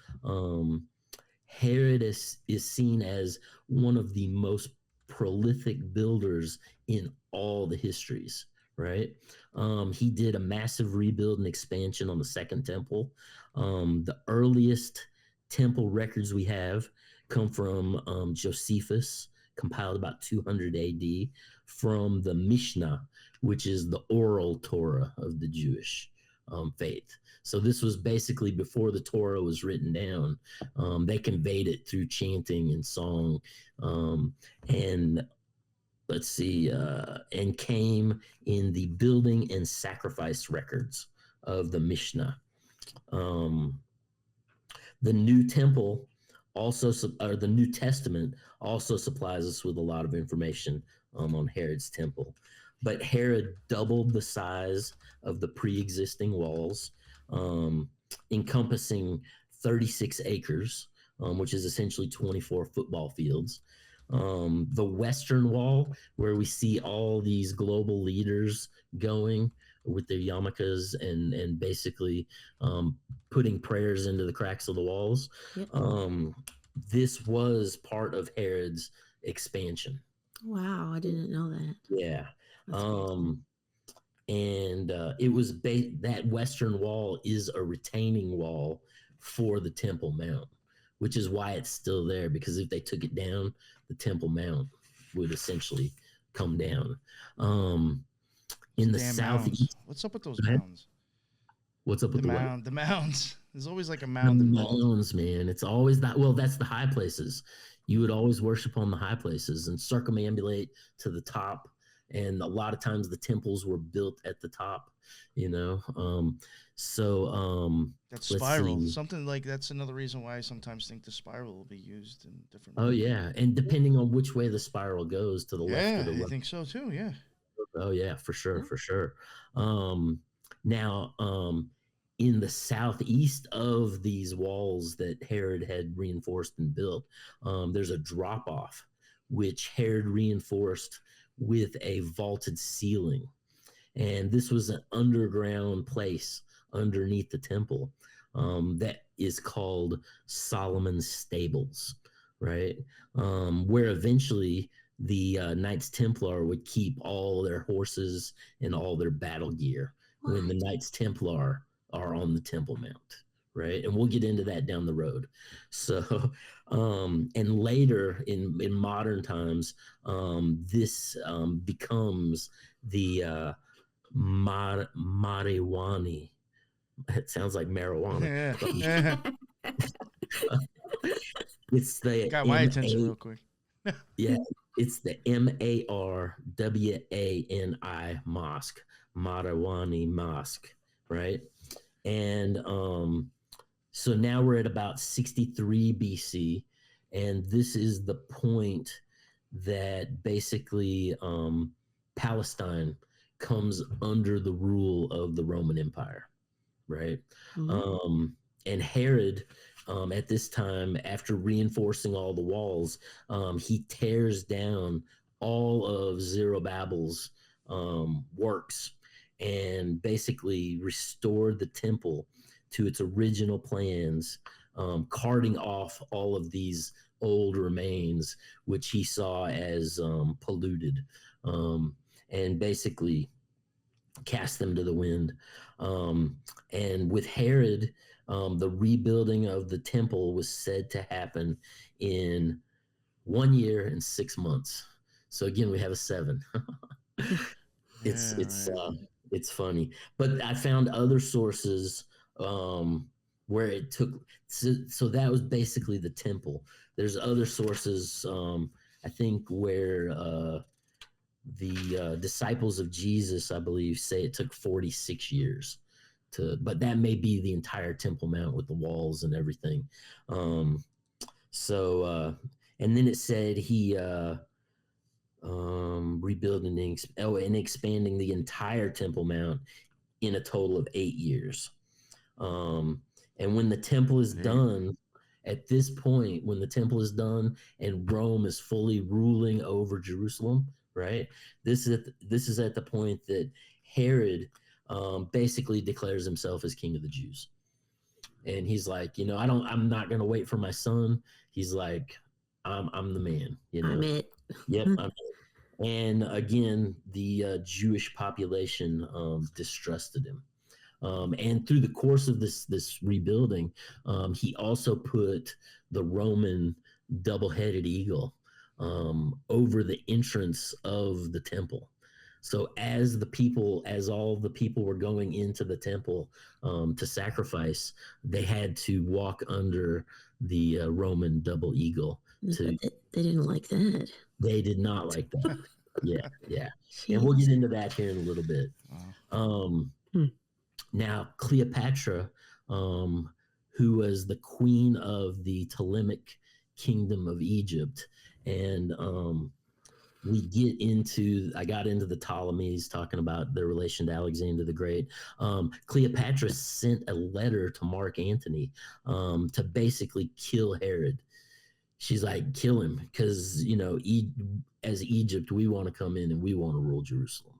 Herod is seen as one of the most prolific builders in all the histories, right? He did a massive rebuild and expansion on the Second Temple. The earliest temple records we have come from Josephus, compiled about 200 AD, from the Mishnah, which is the oral Torah of the Jewish faith. So this was basically before the Torah was written down. They conveyed it through chanting and song, and let's see, and came in the building and sacrifice records of the Mishnah. The New Temple also, or the New Testament also supplies us with a lot of information on Herod's temple. But Herod doubled the size of the pre-existing walls, encompassing 36 acres, which is essentially 24 football fields. The Western Wall, where we see all these global leaders going with their yarmulkes and basically putting prayers into the cracks of the walls. Yep. This was part of Herod's expansion. Wow, I didn't know that. Yeah. That's crazy. And it was that Western Wall is a retaining wall for the Temple Mount, which is why it's still there, because if they took it down, the Temple Mount would essentially come down. In the Damn southeast. mounds. What's up with those mounds? What's up with the mound? The mounds. There's always like a The mound involved. mounds, man. It's always that. Well, that's the high places. You would always worship on the high places and circumambulate to the top. And a lot of times the temples were built at the top, you know. That spiral. Something like that's another reason why I sometimes think the spiral will be used in different. Oh yeah, and depending on which way the spiral goes, to the left or the I right. think so too. Yeah. Oh yeah, for sure, for sure. Now, in the southeast of these walls that Herod had reinforced and built, there's a drop off, which Herod reinforced with a vaulted ceiling, and this was an underground place underneath the temple that is called Solomon's Stables, right? Where eventually the Knights Templar would keep all their horses and all their battle gear when the Knights Templar are on the Temple Mount, right? And we'll get into that down the road. So, and later in modern times, this becomes the marijuana. It sounds like marijuana. It's the got my attention real quick. Yeah, it's the Marwani mosque, Marawani Mosque, right? And so now we're at about 63 BC, and this is the point that basically Palestine comes under the rule of the Roman Empire, right? Mm-hmm. And Herod, at this time, after reinforcing all the walls, he tears down all of Zerubbabel's works and basically restored the temple to its original plans, carting off all of these old remains, which he saw as polluted, and basically cast them to the wind. And with Herod, the rebuilding of the temple was said to happen in 1 year and 6 months. So again, we have a 7. It's funny, but I found other sources where it took. So that was basically the temple. There's other sources, I think, where the disciples of Jesus, I believe, say it took 46 years. But that may be the entire Temple Mount with the walls and everything. And then it said he rebuilding and expanding the entire Temple Mount in a total of 8 years. And when the temple is done, at this point, when the temple is done and Rome is fully ruling over Jerusalem, right? This is at the point that Herod basically declares himself as king of the Jews. And he's like, I'm not going to wait for my son. He's like, I'm the man, I'm it. Yep. I'm it. And again, the Jewish population distrusted him. And through the course of this rebuilding, he also put the Roman double-headed eagle over the entrance of the temple. So as all the people were going into the temple to sacrifice, they had to walk under the Roman double eagle. They didn't like that. They did not like that. Yeah. Jeez. And we'll get into that here in a little bit. Now, Cleopatra, who was the queen of the Ptolemaic kingdom of Egypt, and I got into the Ptolemies, talking about their relation to Alexander the Great. Cleopatra sent a letter to Mark Antony to basically kill Herod. she's like, kill him, because as Egypt, we want to come in and we want to rule Jerusalem,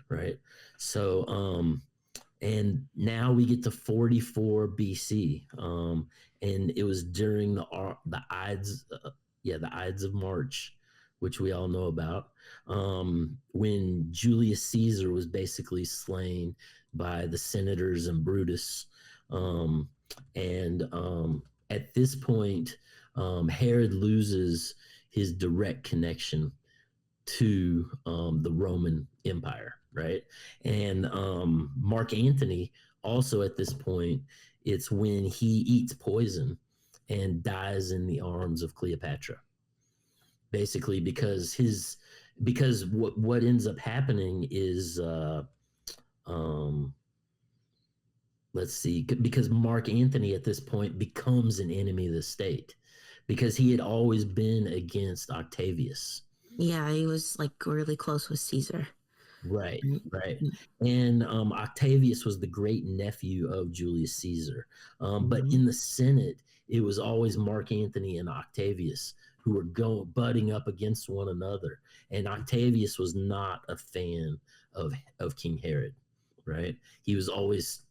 right? So and now we get to 44 BC, and it was during the Ides, the Ides of March, which we all know about, when Julius Caesar was basically slain by the senators and Brutus, and at this point, Herod loses his direct connection to the Roman Empire, right? And Mark Antony also at this point, it's when he eats poison and dies in the arms of Cleopatra. Basically, because what ends up happening is let's see, because Mark Antony at this point becomes an enemy of the state, because he had always been against Octavius. Yeah, he was like really close with Caesar. Right. And Octavius was the great nephew of Julius Caesar. But in the Senate, it was always Mark Antony and Octavius who were butting up against one another. And Octavius was not a fan of King Herod, right? He was always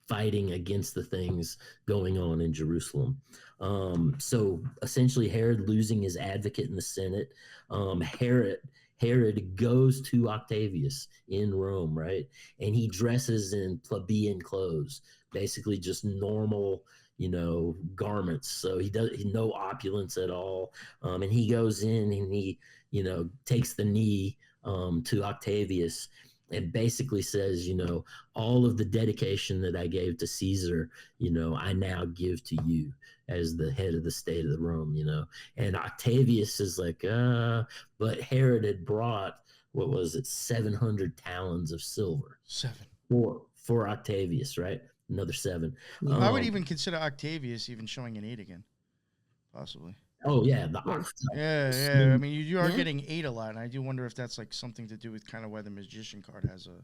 fighting against the things going on in Jerusalem. So essentially Herod losing his advocate in the Senate, Herod goes to Octavius in Rome, right? And he dresses in plebeian clothes, basically just normal, garments. So he does no opulence at all. And he goes in and he, takes the knee to Octavius and basically says, all of the dedication that I gave to Caesar, I now give to you as the head of the state of the Rome, And Octavius is like, but Herod had brought, 700 talons of silver. 7. For Octavius, right? Another 7. I would even consider Octavius even showing an 8 again, possibly. Oh yeah, yeah. I mean, you are getting 8 a lot, and I do wonder if that's like something to do with kind of why the magician card has a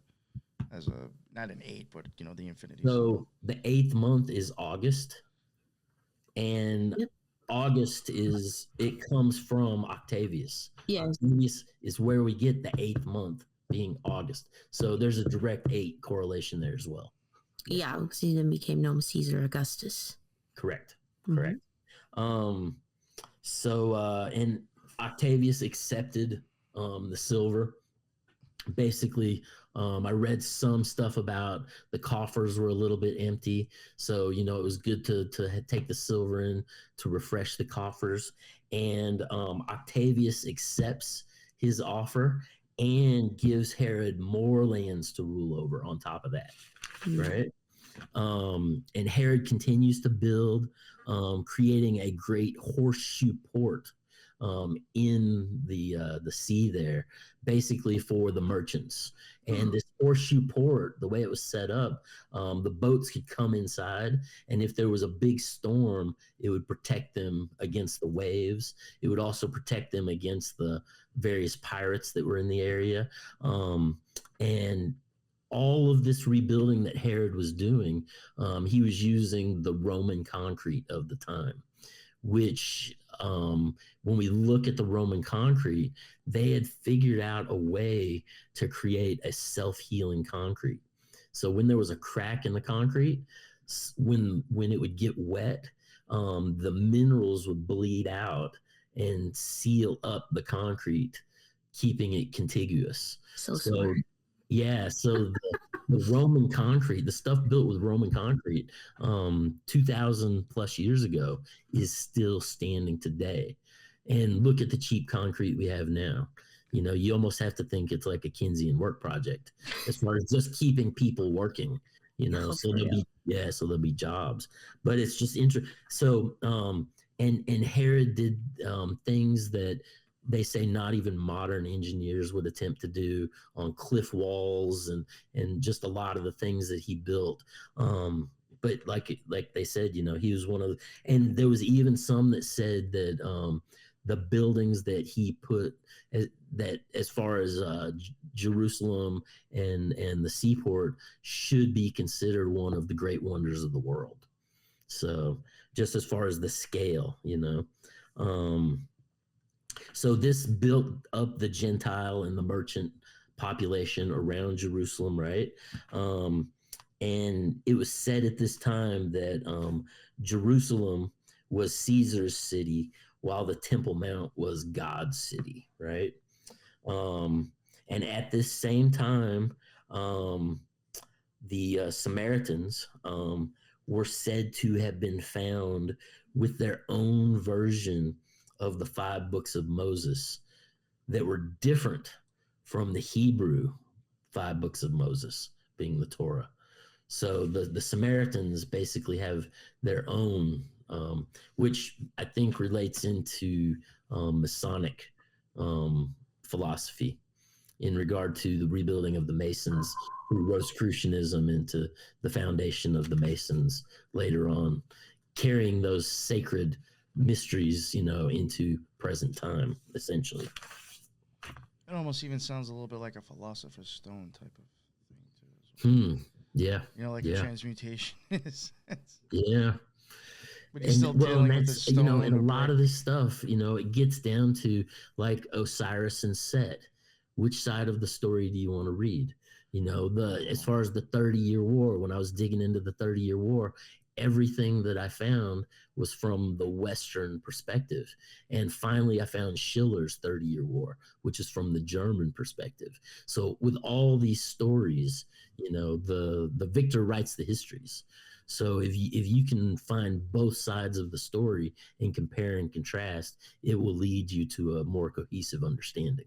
not an 8, but the infinity. So the 8th month is August, and August comes from Octavius. Yes, Octavius is where we get the 8th month being August. So there's a direct 8 correlation there as well. Yeah, because he then became known as Caesar Augustus. Correct. So and Octavius accepted the silver. Basically, I read some stuff about the coffers were a little bit empty, so it was good to take the silver in to refresh the coffers. And Octavius accepts his offer and gives Herod more lands to rule over on top of that, right? And Herod continues to build, creating a great horseshoe port in the sea there, basically for the merchants. And this horseshoe port, the way it was set up, the boats could come inside, and if there was a big storm, it would protect them against the waves. It would also protect them against the various pirates that were in the area. And all of this rebuilding that Herod was doing, he was using the Roman concrete of the time, which when we look at the Roman concrete, they had figured out a way to create a self-healing concrete. So when there was a crack in the concrete, when it would get wet, the minerals would bleed out and seal up the concrete, keeping it contiguous. So smart. Yeah, so the Roman concrete, the stuff built with Roman concrete 2,000 plus years ago is still standing today. And look at the cheap concrete we have now. You almost have to think it's like a Keynesian work project as far as just keeping people working, so there'll be jobs. But it's just interesting. So, and Herod did things that they say not even modern engineers would attempt to do on cliff walls and just a lot of the things that he built. But like they said, he was one of the, and there was even some that said that the buildings that he put that as far as Jerusalem and the seaport should be considered one of the great wonders of the world. So just as far as the scale, So this built up the Gentile and the merchant population around Jerusalem, right? And it was said at this time that Jerusalem was Caesar's city, while the Temple Mount was God's city, right? And at this same time, the Samaritans were said to have been found with their own version of the 5 books of Moses that were different from the Hebrew 5 books of Moses, being the Torah. So the Samaritans basically have their own, which I think relates into Masonic philosophy in regard to the rebuilding of the Masons through Rosicrucianism into the foundation of the Masons later on, carrying those sacred mysteries, into present time, essentially. It almost even sounds a little bit like a Philosopher's Stone type of thing, too. Yeah. Like a transmutation is. Yeah. But you're still dealing with the stone. And a lot of this stuff, it gets down to like Osiris and Set. Which side of the story do you want to read? As far as the 30-Year War, when I was digging into the 30-Year War, everything that I found was from the Western perspective. And finally, I found Schiller's 30-Year War, which is from the German perspective. So with all these stories, the victor writes the histories. So if you can find both sides of the story and compare and contrast, it will lead you to a more cohesive understanding.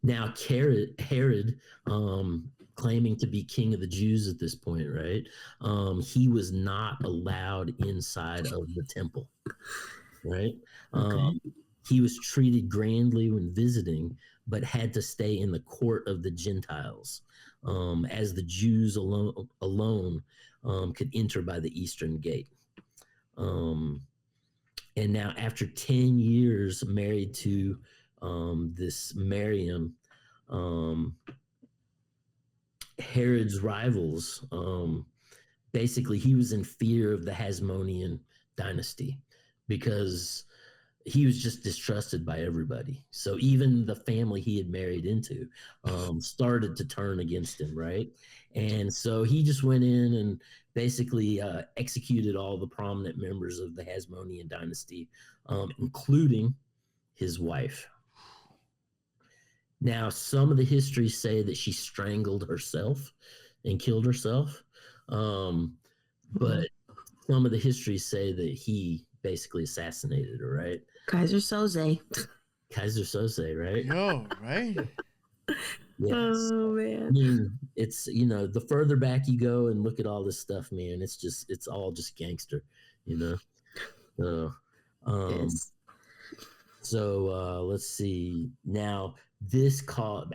Now Herod, claiming to be king of the Jews at this point, right? He was not allowed inside of the temple, right? Okay. He was treated grandly when visiting, but had to stay in the court of the Gentiles, as the Jews alone could enter by the eastern gate. And now, after 10 years married to this Miriam, Herod's rivals, basically he was in fear of the Hasmonean dynasty because he was just distrusted by everybody. So even the family he had married into started to turn against him, right? And so he just went in and basically executed all the prominent members of the Hasmonean dynasty, including his wife. Now, some of the histories say that she strangled herself and killed herself. But some of the histories say that he basically assassinated her, right? Kaiser Soze. Kaiser Soze, right? Yo, right? Yes. Oh man. I mean, it's, the further back you go and look at all this stuff, man, it's all just gangster, So, Yes. so let's see. Now,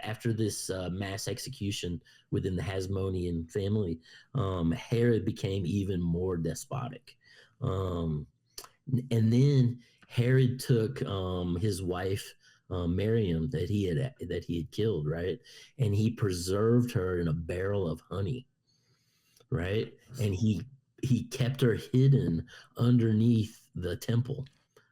after this mass execution within the Hasmonean family, Herod became even more despotic. And then Herod took his wife Miriam that he had killed, right? And he preserved her in a barrel of honey, right? And he kept her hidden underneath the temple,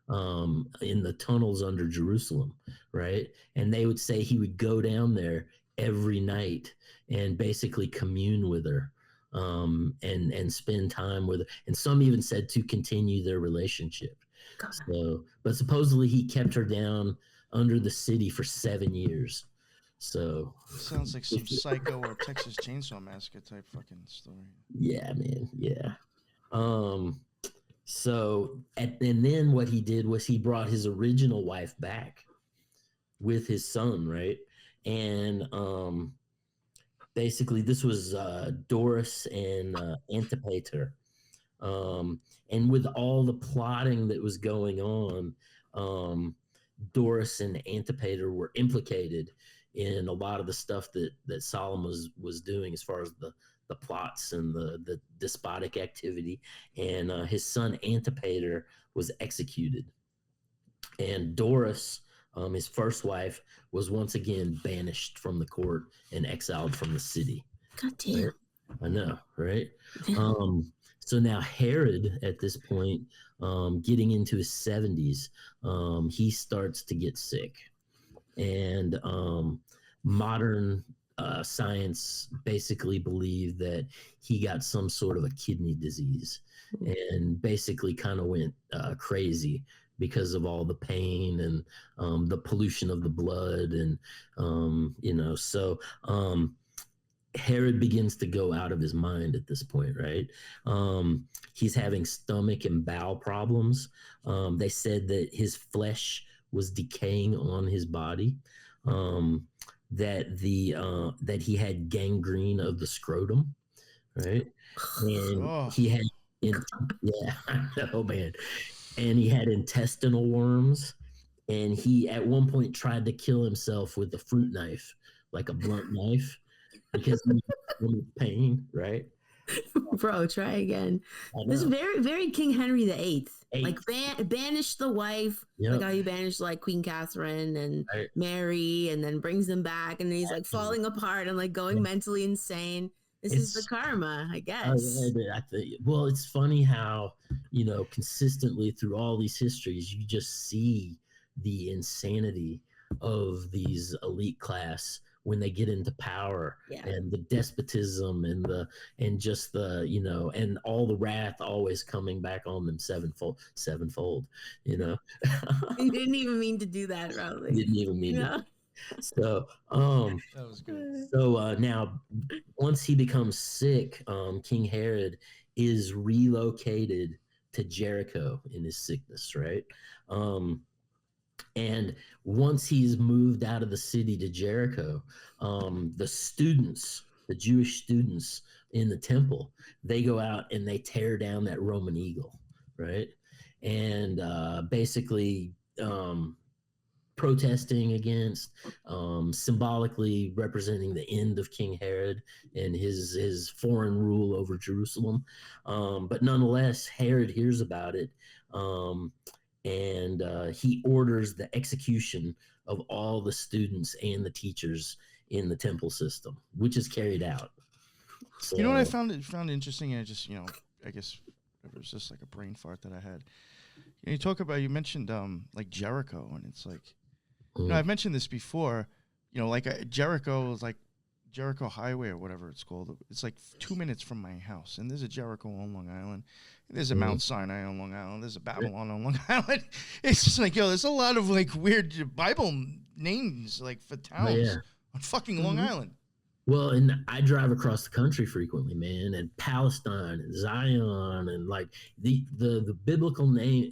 in the tunnels under Jerusalem, right? And they would say he would go down there every night and basically commune with her, and spend time with her. And some even said to continue their relationship. God. So, but supposedly he kept her down under the city for 7 years. So Sounds like some Psycho or Texas Chainsaw Massacre type fucking story. yeah, man, yeah. And then what he did was he brought his original wife back with his son, right? And basically this was Doris and Antipater. And with all the plotting that was going on, Doris and Antipater were implicated in a lot of the stuff that Solomon was doing as far as the plots and the despotic activity. And his son Antipater was executed. And Doris, his first wife, was once again banished from the court and exiled from the city. God damn. Right? I know, right? So now Herod, at this point, getting into his 70s, he starts to get sick. And modern science basically believe that he got some sort of a kidney disease and basically kind of went crazy because of all the pain and the pollution of the blood. And, so Herod begins to go out of his mind at this point, right? He's having stomach and bowel problems. They said that his flesh was decaying on his body, that he had gangrene of the scrotum, right? And he had, I know, man. And he had intestinal worms, and he at one point tried to kill himself with a fruit knife, like a blunt knife, because he was in pain, right? Bro, try again. This is very, very King Henry VIII. Like banish the wife, like how you banished like Queen Catherine and Mary, and then brings them back, and then he's like falling apart and like going mentally insane. This is the karma, I guess. Well, it's funny how, consistently through all these histories, you just see the insanity of these elite class when they get into power, and the despotism and and all the wrath always coming back on them sevenfold. He didn't even mean to do that, probably. Didn't even mean to. So that was good. So now once he becomes sick, King Herod is relocated to Jericho in his sickness, right? And once he's moved out of the city to Jericho, the Jewish students in the temple, they go out and they tear down that Roman eagle, right? And basically protesting against, symbolically representing the end of King Herod and his foreign rule over Jerusalem. But nonetheless, Herod hears about it, and he orders the execution of all the students and the teachers in the temple system, which is carried out. So, what I found interesting, and just I guess it was just like a brain fart that I had. You mentioned like Jericho, and it's like, I've mentioned this before. Jericho is like Jericho Highway or whatever it's called. It's like 2 minutes from my house, and there's a Jericho on Long Island. There's a Mount Sinai on Long Island. There's a Babylon on Long Island. It's just like, there's a lot of like weird Bible names like for towns on fucking Long Island. Well, and I drive across the country frequently, man, and Palestine and Zion and like the biblical name,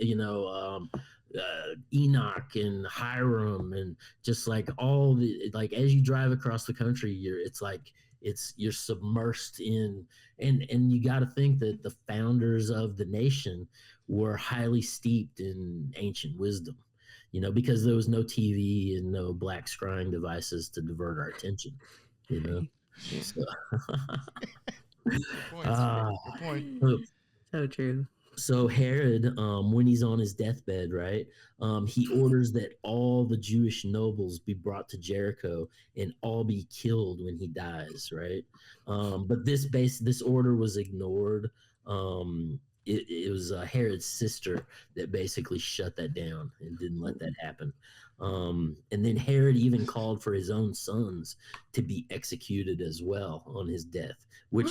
Enoch and Hiram, and just like all the, like, as you drive across the country, you're submersed in, and you got to think that the founders of the nation were highly steeped in ancient wisdom, because there was no TV and no black scrying devices to divert our attention, So, Good point. So true. So Herod, when he's on his deathbed, right, he orders that all the Jewish nobles be brought to Jericho and all be killed when he dies, right? But this order was ignored. It was Herod's sister that basically shut that down and didn't let that happen. And then Herod even called for his own sons to be executed as well on his death, which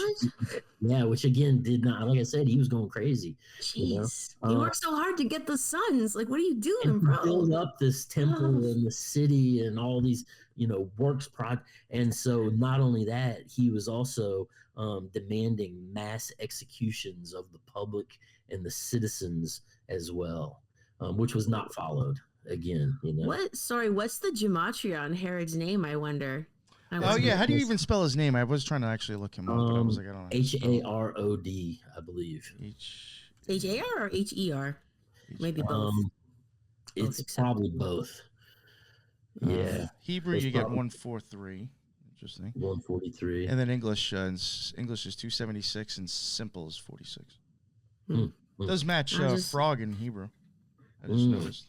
again did not, like I said, he was going crazy. Jeez, he worked so hard to get the sons. Like, what are you doing, bro? Build up this temple and the city and all these, works and so not only that, he was also demanding mass executions of the public and the citizens as well, which was not followed. Again, what's the gematria on Herod's name, I wonder? How do you even spell his name? I was trying to actually look him up, but I was like, I don't know. Harod, I believe. H-A-R or H-E-R? Maybe both. It's probably both. Yeah. Hebrew, you get 143. Interesting. 143. And then English is 276, and simple is 46. Does match frog in Hebrew I just noticed.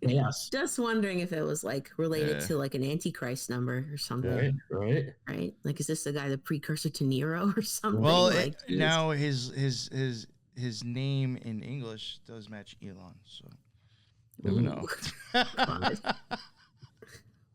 Chaos. Just wondering if it was like related Yeah. to like an Antichrist number or something, Right. Like, is this the guy, the precursor to Nero or something? Well, like, geez. now his name in English does match Elon, so never know.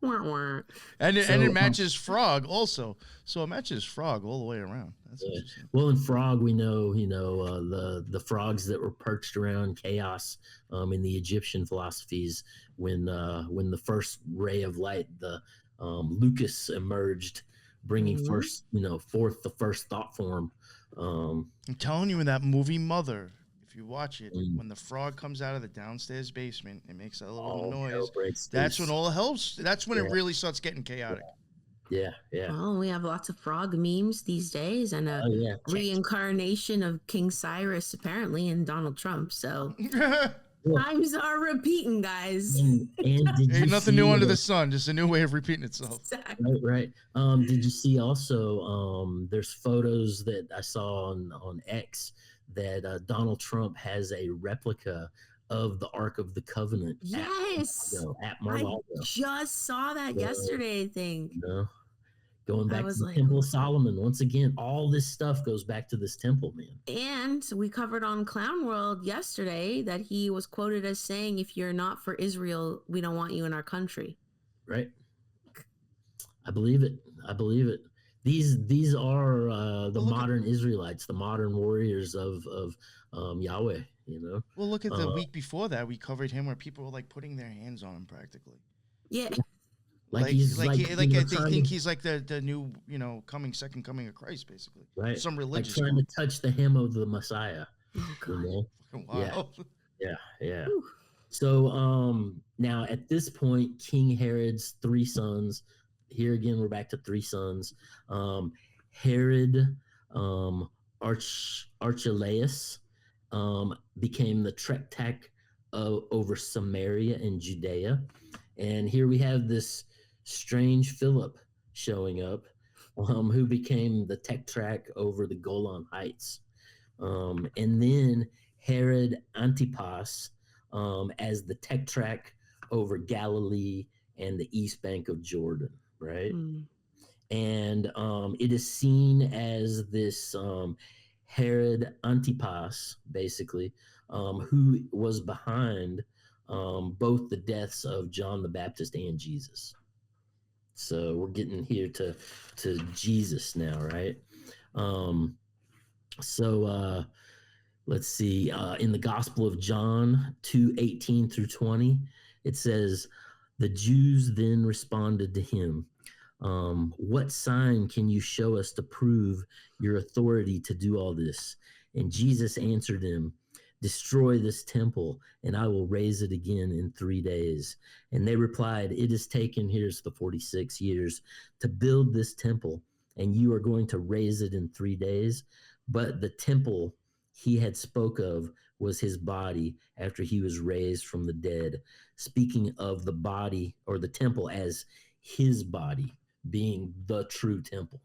Wah, wah. And So, it matches Frog also, so it matches Frog all the way around. That's Yeah. interesting. Well, in Frog, we know, the frogs that were perched around chaos in the Egyptian philosophies when the first ray of light, the Lucas emerged, bringing forth the first thought form. I'm telling you, in that movie Mother, if you watch it, Mm. when the frog comes out of the downstairs basement, it makes that little all noise. hell breaks That's loose. when all hell's. That's when Yeah. it really starts getting chaotic. Yeah. Well, we have lots of frog memes these days, and a Oh yeah. reincarnation of King Cyrus apparently and Donald Trump. So Yeah. times are repeating, guys. And did you Ain't nothing see new under the sun. Just a new way of repeating itself. Exactly. Right. Did you see also? There's photos that I saw on X that Donald Trump has a replica of the Ark of the Covenant. Yes, At I Mar-a-Lago. just saw that yesterday. I think. Going I back to was the like, Temple oh. of Solomon once again. All this stuff goes back to this temple, man. And we covered on Clown World yesterday that he was quoted as saying, "If you're not for Israel, we don't want you in our country." Right. I believe it. These are the modern Israelites, the modern warriors of Yahweh. Well, look at the week before that. We covered him where people were like putting their hands on him practically. Yeah. They think he's like the new, second coming of Christ, basically. Right. Some religious. Like trying to touch the hem of the Messiah. Oh, God. Wow. Yeah. Whew. So now at this point, King Herod's three sons. Here again, we're back to three sons. Herod, Archelaus, became the trek over Samaria and Judea. And here we have this strange Philip showing up, who became the tetrarch over the Golan Heights. And then Herod Antipas as the tetrarch over Galilee and the east bank of Jordan, right? Mm. And it is seen as this Herod Antipas, basically, who was behind both the deaths of John the Baptist and Jesus. So we're getting here to Jesus now, right? Let's see. In the Gospel of John 2:18 through 20, it says, "The Jews then responded to him, 'What sign can you show us to prove your authority to do all this?' And Jesus answered them, 'Destroy this temple, and I will raise it again in 3 days.' And they replied, 'It has taken,' here's the 46 years, 'to build this temple, and you are going to raise it in 3 days.' But the temple he had spoke of was his body after he was raised from the dead," speaking of the body or the temple as his body being the true temple,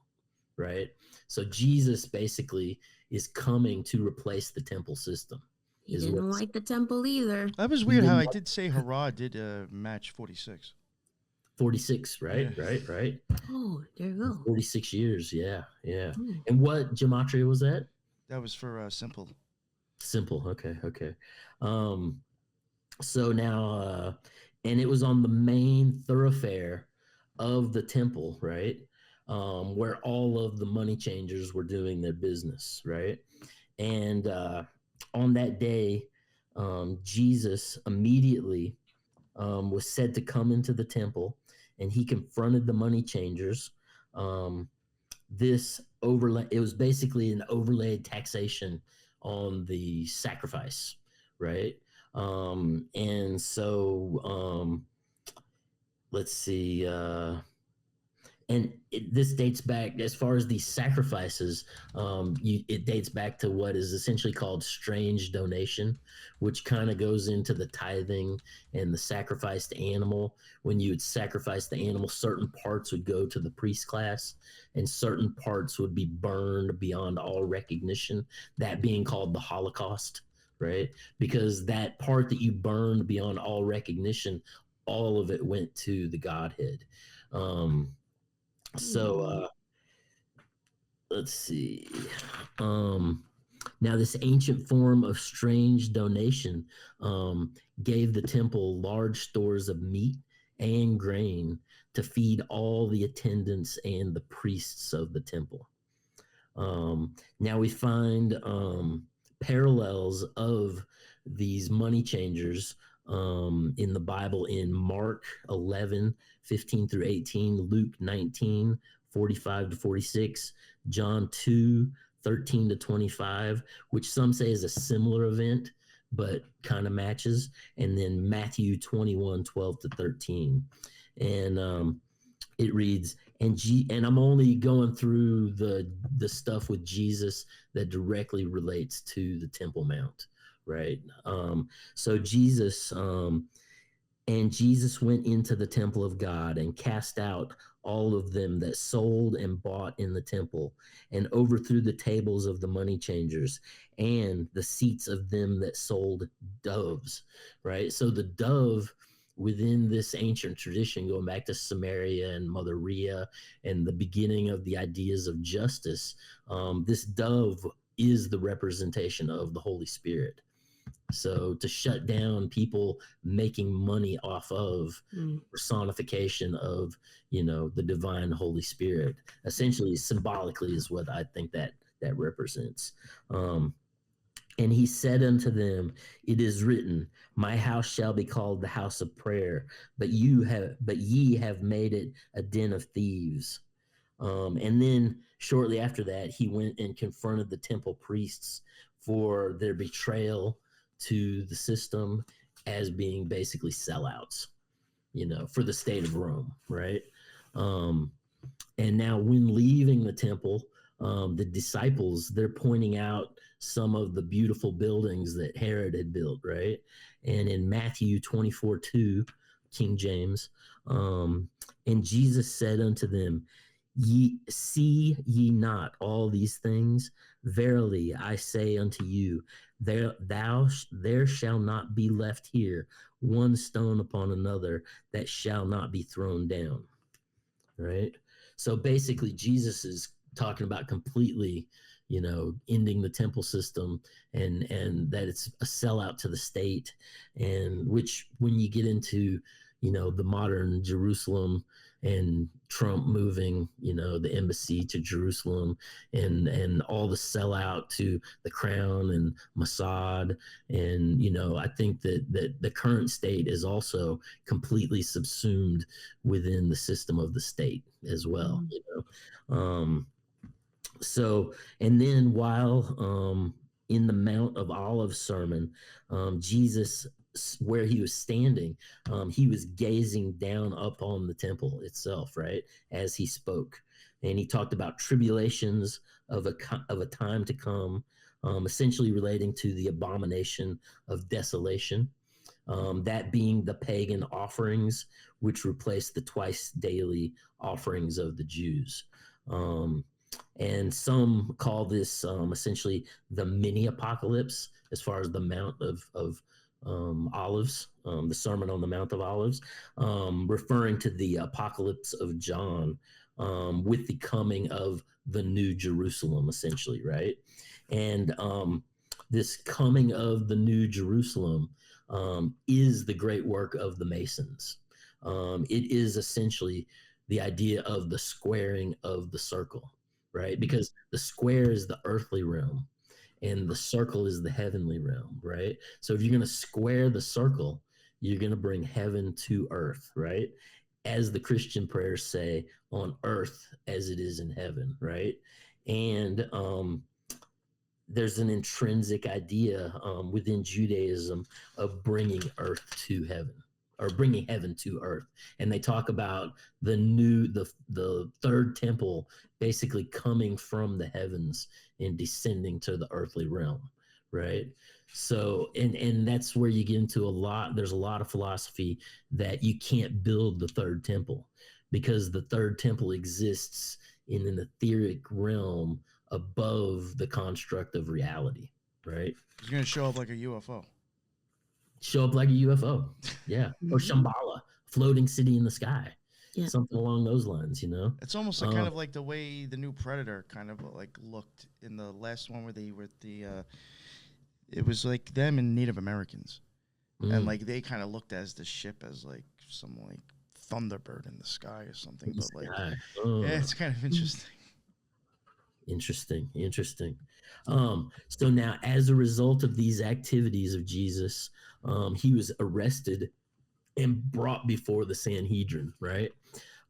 right? So Jesus basically is coming to replace the temple system. He didn't like the temple either. That was weird how I did say Herod did match 46. 46, right? Yeah. Right. Oh, there you go. 46 years, yeah. Hmm. And what gematria was that? That was for simple. Simple, okay. So now, and it was on the main thoroughfare of the temple, right? Where all of the money changers were doing their business, right? And on that day, Jesus immediately was said to come into the temple, and he confronted the money changers. This overlay, it was basically an overlaid taxation on the sacrifice, right? And so let's see. This dates back, as far as these sacrifices, it dates back to what is essentially called strange donation, which kind of goes into the tithing and the sacrificed animal. When you would sacrifice the animal, certain parts would go to the priest class and certain parts would be burned beyond all recognition, that being called the Holocaust, right? Because that part that you burned beyond all recognition, all of it went to the Godhead. So let's see. Now, this ancient form of strange donation gave the temple large stores of meat and grain to feed all the attendants and the priests of the temple. Now we find parallels of these money changers in the Bible in Mark 11:15-18, Luke 19:45-46, John 2:13-25, which some say is a similar event, but kind of matches, and then Matthew 21:12-13. And it reads, and I'm only going through the stuff with Jesus that directly relates to the Temple Mount, right? So Jesus went into the temple of God and cast out all of them that sold and bought in the temple, and overthrew the tables of the money changers and the seats of them that sold doves, right? So the dove, within this ancient tradition, going back to Samaria and Mother Rhea and the beginning of the ideas of justice, this dove is the representation of the Holy Spirit. So to shut down people making money off of personification of, the divine Holy Spirit, essentially symbolically is what I think that represents. And he said unto them, it is written, my house shall be called the house of prayer, but ye have made it a den of thieves. And then shortly after that, he went and confronted the temple priests for their betrayal to the system as being basically sellouts, for the state of Rome, right? And now when leaving the temple, the disciples, they're pointing out some of the beautiful buildings that Herod had built, right? And in Matthew 24:2, King James, and Jesus said unto them, see ye not all these things? Verily I say unto you, there shall not be left here one stone upon another that shall not be thrown down, right? So basically Jesus is talking about completely, ending the temple system, and that it's a sellout to the state, and which when you get into, the modern Jerusalem and Trump moving, the embassy to Jerusalem and all the sellout to the Crown and Mossad. And, I think that the current state is also completely subsumed within the system of the state as well, So, and then while in the Mount of Olives sermon, Jesus, where he was standing, he was gazing down upon the temple itself, right, as he spoke. And he talked about tribulations of a time to come, essentially relating to the abomination of desolation, that being the pagan offerings, which replaced the twice daily offerings of the Jews. And some call this essentially the mini apocalypse, as far as the Mount of Olives, the Sermon on the Mount of Olives, referring to the apocalypse of John, with the coming of the New Jerusalem, essentially, right? And this coming of the New Jerusalem is the great work of the Masons. It is essentially the idea of the squaring of the circle, right? Because the square is the earthly realm and the circle is the heavenly realm, right? So if you're going to square the circle, you're going to bring heaven to earth, right? As the Christian prayers say, on earth as it is in heaven, right? And there's an intrinsic idea within Judaism of bringing earth to heaven, or bringing heaven to earth. And they talk about the third temple basically coming from the heavens and descending to the earthly realm, right? So, and that's where you get into there's a lot of philosophy that you can't build the third temple, because the third temple exists in an etheric realm above the construct of reality, right? He's gonna show up like a UFO. Show up like a UFO, yeah, or Shambhala, floating city in the sky, Yeah. something along those lines, you know. It's almost like kind of like the way the new Predator kind of like looked in the last one where they were it was like them and Native Americans, and like they kind of looked as the ship as like some like Thunderbird in the sky or something. But like, yeah, it's kind of interesting. Interesting. So now, as a result of these activities of Jesus, he was arrested and brought before the Sanhedrin, right?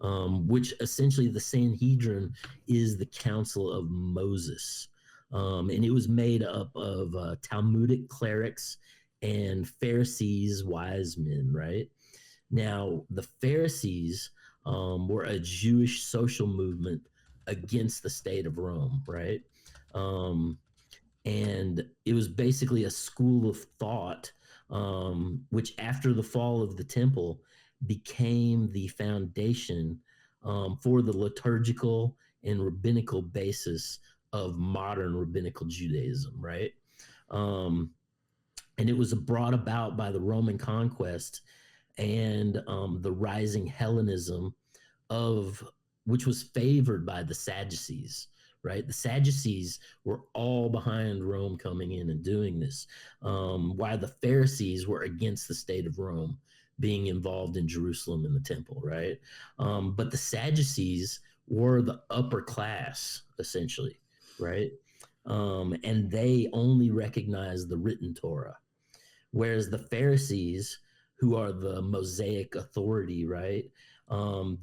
Which essentially the Sanhedrin is the Council of Moses. And it was made up of Talmudic clerics and Pharisees, wise men, right? Now, the Pharisees were a Jewish social movement against the state of Rome, right? And it was basically a school of thought, which after the fall of the temple became the foundation for the liturgical and rabbinical basis of modern rabbinical Judaism, right? And it was brought about by the Roman conquest and the rising Hellenism which was favored by the Sadducees, right? The Sadducees were all behind Rome coming in and doing this, while the Pharisees were against the state of Rome being involved in Jerusalem and the temple, right? But the Sadducees were the upper class, essentially, right? And they only recognized the written Torah, whereas the Pharisees, who are the Mosaic authority, right?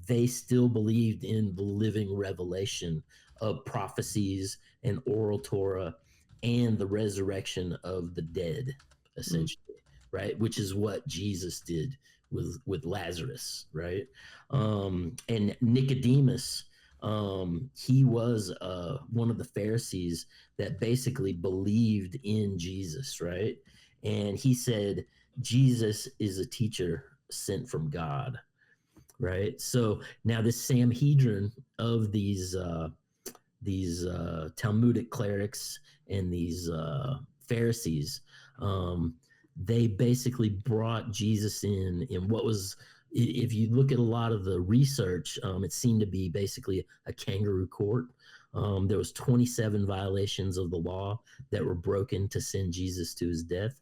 They still believed in the living revelation of prophecies and oral Torah and the resurrection of the dead, essentially, right? Which is what Jesus did with Lazarus, right? And Nicodemus, he was one of the Pharisees that basically believed in Jesus, right? And he said, Jesus is a teacher sent from God, right? So now this Sanhedrin of these Talmudic clerics and these Pharisees, they basically brought Jesus in what was, if you look at a lot of the research, it seemed to be basically a kangaroo court. There was 27 violations of the law that were broken to send Jesus to his death.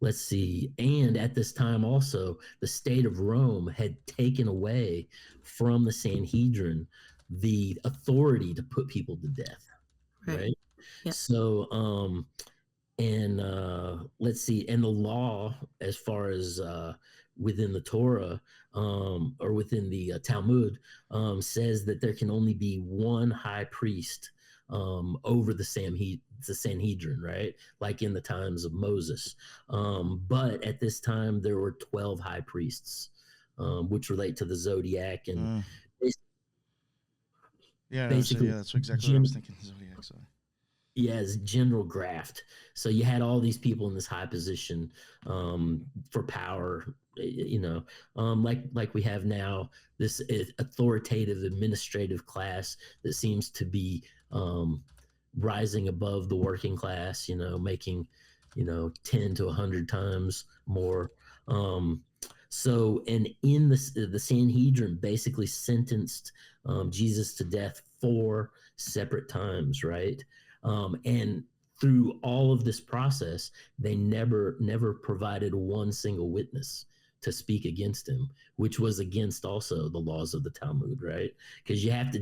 Let's see. And at this time also, the state of Rome had taken away from the Sanhedrin the authority to put people to death. Right. Yep. So, let's see. And the law, as far as within the Torah or within the Talmud, says that there can only be one high priest over the Sanhedrin, right? Like in the times of Moses. But at this time, there were 12 high priests, which relate to the zodiac. And basically, that's exactly what I was thinking, zodiac. So. Yeah, it's general graft. So you had all these people in this high position for power, you know, like we have now, this authoritative administrative class that seems to be rising above the working class, you know, making, 10 to 100 times more. So, and in the Sanhedrin basically sentenced Jesus to death 4 separate times, right? And through all of this process, they never provided one single witness to speak against him, which was against also the laws of the Talmud, right? Because you have to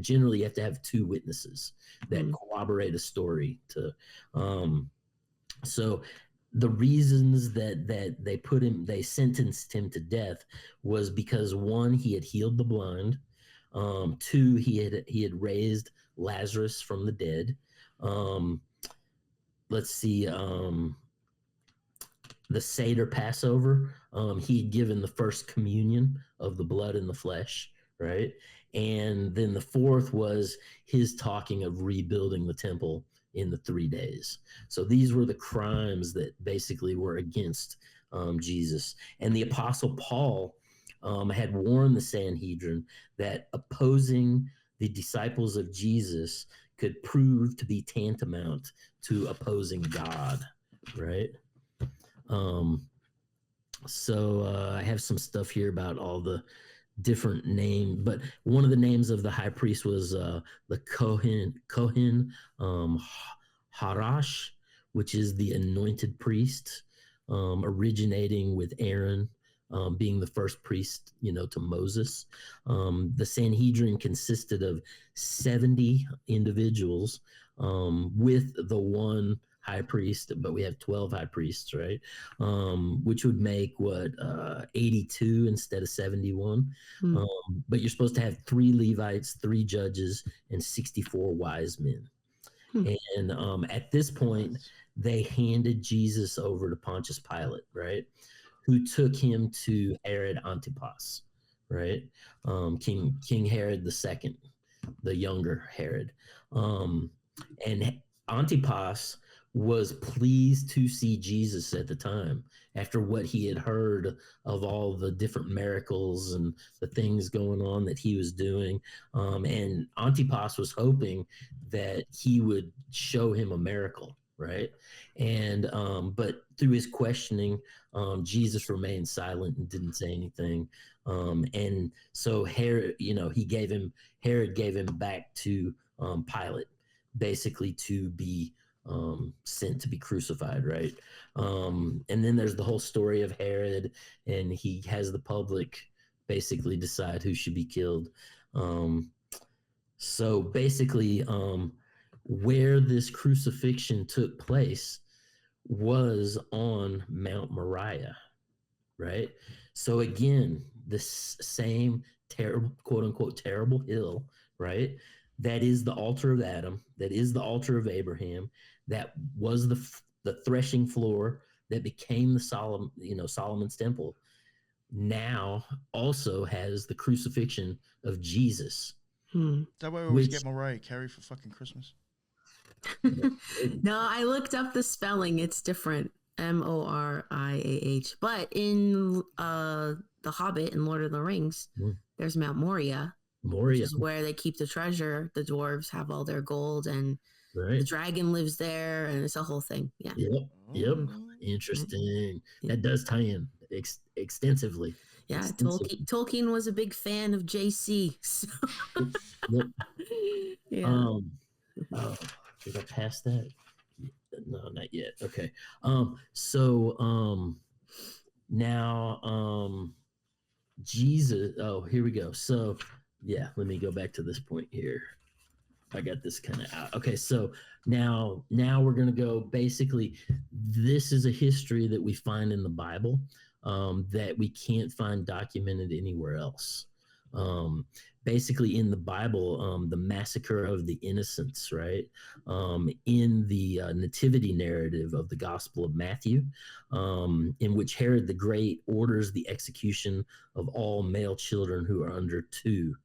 have 2 witnesses that corroborate a story to. So the reasons that they sentenced him to death was because 1, he had healed the blind, 2, he had raised Lazarus from the dead. Let's see, the Seder Passover, he had given the first communion of the blood and the flesh, right? And then the 4th was his talking of rebuilding the temple in the 3 days. So these were the crimes that basically were against Jesus. And the Apostle Paul had warned the Sanhedrin that opposing the disciples of Jesus could prove to be tantamount to opposing God, right? So I have some stuff here about all the different names, but one of the names of the high priest was the Kohen Harash, which is the anointed priest, originating with Aaron being the first priest, to Moses. The Sanhedrin consisted of 70 individuals with the one high priest, but we have 12 high priests, right? Which would make 82 instead of 71. But you're supposed to have 3 Levites, 3 judges, and 64 wise men. And at this point, they handed Jesus over to Pontius Pilate, right? Who took him to Herod Antipas, right? King Herod II, the younger Herod. And Antipas was pleased to see Jesus at the time after what he had heard of all the different miracles and the things going on that he was doing. And Antipas was hoping that he would show him a miracle, right? And but through his questioning, Jesus remained silent and didn't say anything. And so Herod, Herod gave him back to Pilate, basically to be sent to be crucified, right? And then there's the whole story of Herod, and he has the public basically decide who should be killed. So basically, where this crucifixion took place was on Mount Moriah, right? So again, this same terrible, quote unquote, terrible hill, right? That is the altar of Adam. That is the altar of Abraham. That was the threshing floor that became the Solomon's temple. Now also has the crucifixion of Jesus. That way we always get Mariah Carey for fucking Christmas. No, I looked up the spelling. It's different. Moriah. But in The Hobbit and Lord of the Rings, there's Mount Moriah. Which is where they keep the treasure. The dwarves have all their gold, and the dragon lives there, and it's a whole thing. Yeah. Yep. Interesting. That does tie in extensively. Yeah. Tolkien was a big fan of JC. So. Yeah. Did I pass that? No, not yet. Okay. So now Jesus. Oh, here we go. So. Yeah, let me go back to this point here. I got this kind of out. Okay, so now we're going to go, basically, this is a history that we find in the Bible that we can't find documented anywhere else. Basically, in the Bible, the massacre of the innocents, right? In the nativity narrative of the Gospel of Matthew, in which Herod the Great orders the execution of all male children who are under 2.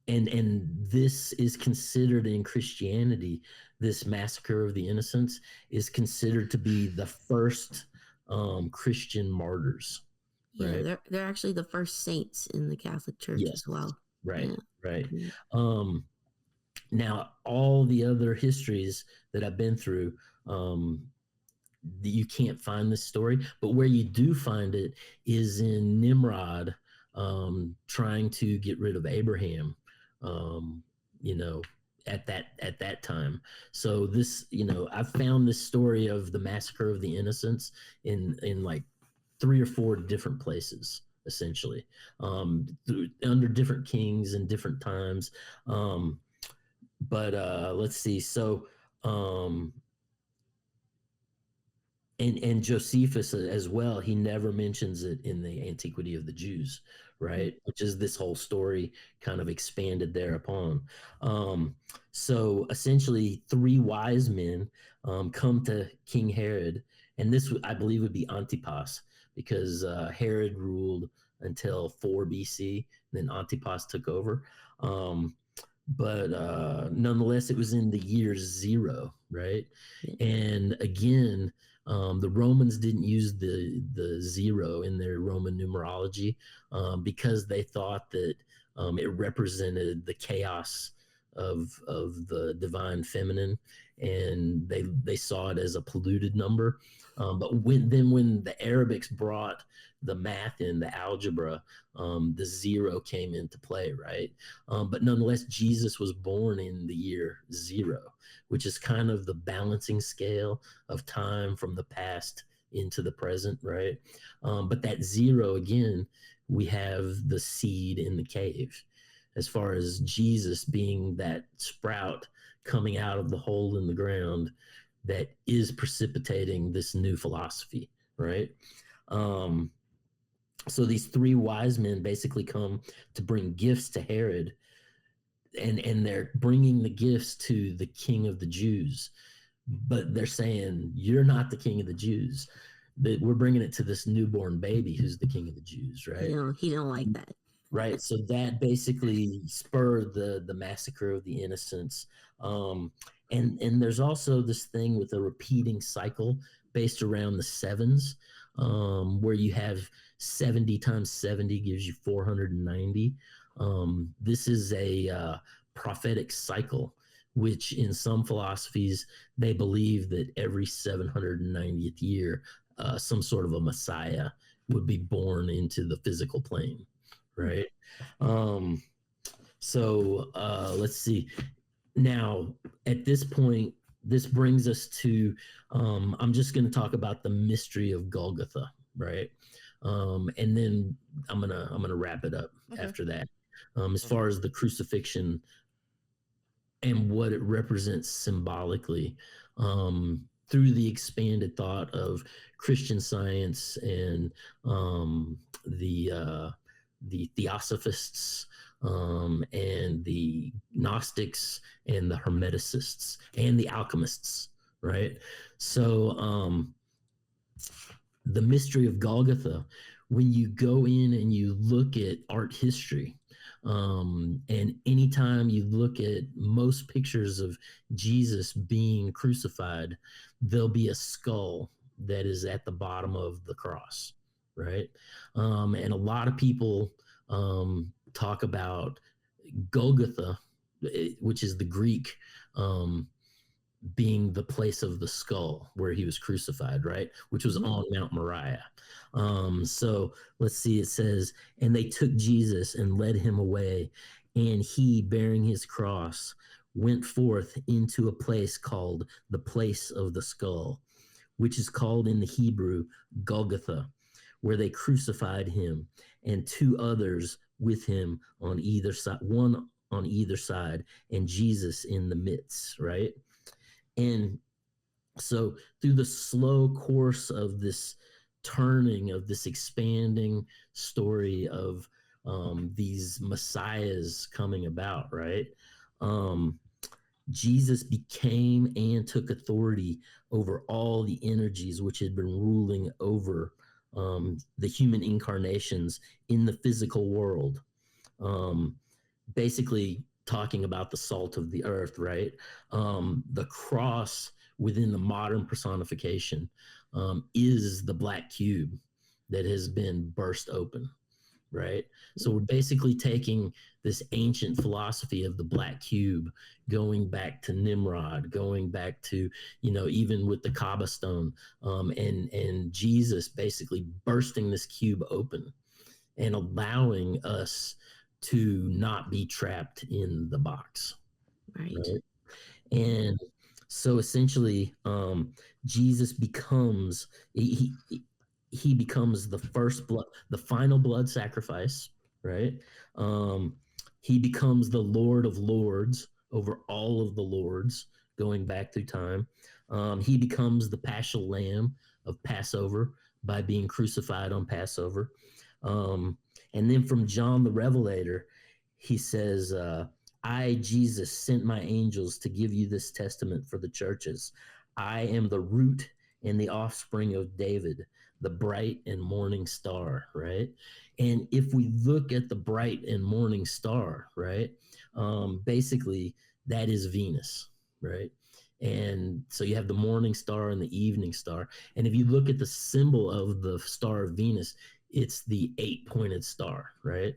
And this is considered in Christianity, this massacre of the innocents is considered to be the first Christian martyrs. Yeah, right? they're actually the first saints in the Catholic Church as well. Right, Yeah. right. Yeah. Now, all the other histories that I've been through, you can't find this story, but where you do find it is in Nimrod trying to get rid of Abraham, at that time. So this, I've found this story of the massacre of the innocents in like 3 or 4 different places, essentially, under different kings and different times. But let's see. So, and Josephus as well, he never mentions it in the Antiquity of the Jews, right? Which is this whole story kind of expanded thereupon. So essentially 3 wise men come to King Herod, and this, I believe, would be Antipas, because Herod ruled until 4 BC, then Antipas took over. But nonetheless, it was in the year 0, right? And again, the Romans didn't use the 0 in their Roman numerology because they thought that it represented the chaos of the divine feminine, and they saw it as a polluted number. But when the Arabics brought the math in, the algebra, the zero came into play, right? But nonetheless, Jesus was born in the year zero, which is kind of the balancing scale of time from the past into the present, right? But that zero, again, we have the seed in the cave, as far as Jesus being that sprout coming out of the hole in the ground that is precipitating this new philosophy, right? So these three wise men basically come to bring gifts to Herod, and they're bringing the gifts to the king of the Jews, but they're saying, you're not the king of the Jews. That we're bringing it to this newborn baby who's the king of the Jews, right? He don't like that. Right. So that basically spurred the massacre of the innocents. And there's also this thing with a repeating cycle based around the sevens, where you have 70 times 70 gives you 490. This is a prophetic cycle, which in some philosophies, they believe that every 790th year, some sort of a Messiah would be born into the physical plane. Right. So let's see. Now, at this point, this brings us to, I'm just going to talk about the mystery of Golgatha, right? And then I'm gonna wrap it up after that. As far as the crucifixion and what it represents symbolically, through the expanded thought of Christian Science and the Theosophists, and the Gnostics and the Hermeticists and the alchemists, right? So the mystery of Golgotha, when you go in and you look at art history, and anytime you look at most pictures of Jesus being crucified, there'll be a skull that is at the bottom of the cross, right? And a lot of people talk about Golgotha, which is the Greek, being the place of the skull where he was crucified, right? Which was on Mount Moriah. So let's see, it says, and they took Jesus and led him away, and he, bearing his cross, went forth into a place called the place of the skull, which is called in the Hebrew Golgotha, where they crucified him, and two others with him on either side, one on either side, and Jesus in the midst, right? And so through the slow course of this turning, of this expanding story of these messiahs coming about, right? Jesus became and took authority over all the energies which had been ruling over the human incarnations in the physical world. Basically talking about the salt of the earth, right? The cross within the modern personification is the black cube that has been burst open, right? So we're basically taking this ancient philosophy of the black cube, going back to Nimrod, going back to, even with the Kaaba stone, and Jesus basically bursting this cube open and allowing us to not be trapped in the box. Right. And so essentially, Jesus becomes, he becomes the first blood, the final blood sacrifice, right? He becomes the Lord of Lords over all of the lords going back through time. He becomes the paschal lamb of Passover by being crucified on Passover. And then from John the Revelator, he says, I, Jesus, sent my angels to give you this testament for the churches. I am the root and the offspring of David, the bright and morning star, right? And if we look at the bright and morning star, right, basically that is Venus, right? And so you have the morning star and the evening star. And if you look at the symbol of the star of Venus, it's the 8-pointed star, right?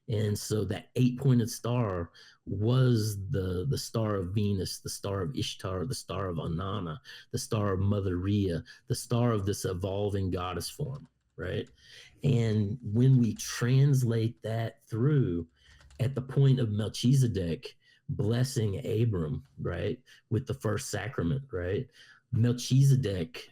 And so that 8-pointed star was the star of Venus, the star of Ishtar, the star of Anana, the star of Mother Rhea, the star of this evolving goddess form, right? And when we translate that through at the point of Melchizedek blessing Abram, right, with the first sacrament, right, Melchizedek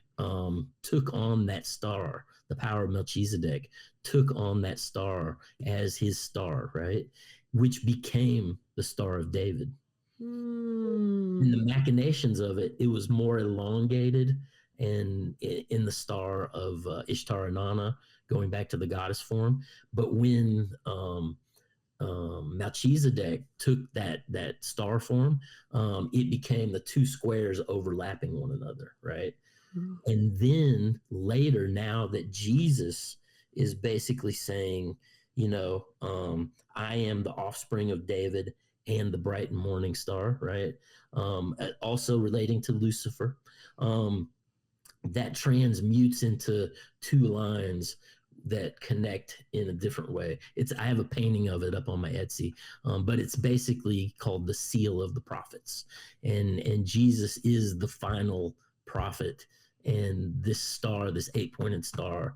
took on that star. The power of Melchizedek took on that star as his star, right, which became the Star of David. In the machinations of it, it was more elongated, and in the star of Ishtar Anana, going back to the goddess form. But when Melchizedek took that star form, it became the two squares overlapping one another, right? And then later, now that Jesus is basically saying, you know, I am the offspring of David and the bright and morning star, right? Also relating to Lucifer, that transmutes into two lines that connect in a different way. I have a painting of it up on my Etsy, but it's basically called the seal of the prophets, and Jesus is the final prophet, and this star, this 8-pointed star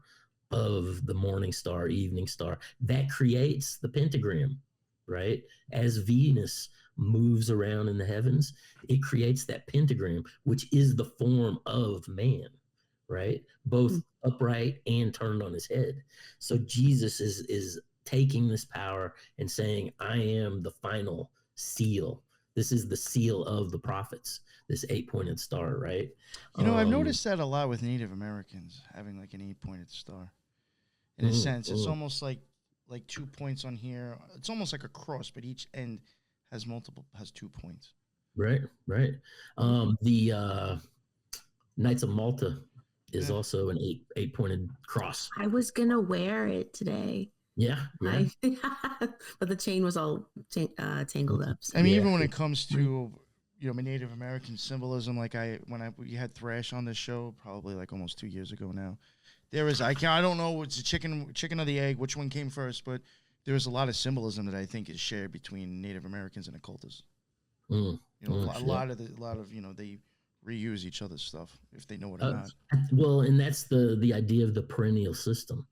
of the morning star, evening star, that creates the pentagram, right? As Venus moves around in the heavens, it creates that pentagram, which is the form of man, right? Both upright and turned on his head. So Jesus is taking this power and saying, I am the final seal. This is the seal of the prophets, this 8-pointed star, right? You know, I've noticed that a lot with Native Americans, having like an 8-pointed star. In a sense, it's almost like 2 points on here. It's almost like a cross, but each end has 2 points. Right. The Knights of Malta is also an 8-pointed cross. I was gonna wear it today. Yeah. But the chain was all tangled up. So. I mean, even when it comes to Native American symbolism, like we had Thrash on this show probably like almost 2 years ago now. There is I don't know what's the chicken or the egg, which one came first, but there is a lot of symbolism that I think is shared between Native Americans and occultists. A lot of they reuse each other's stuff if they know it or not. Well, and that's the idea of the perennial system,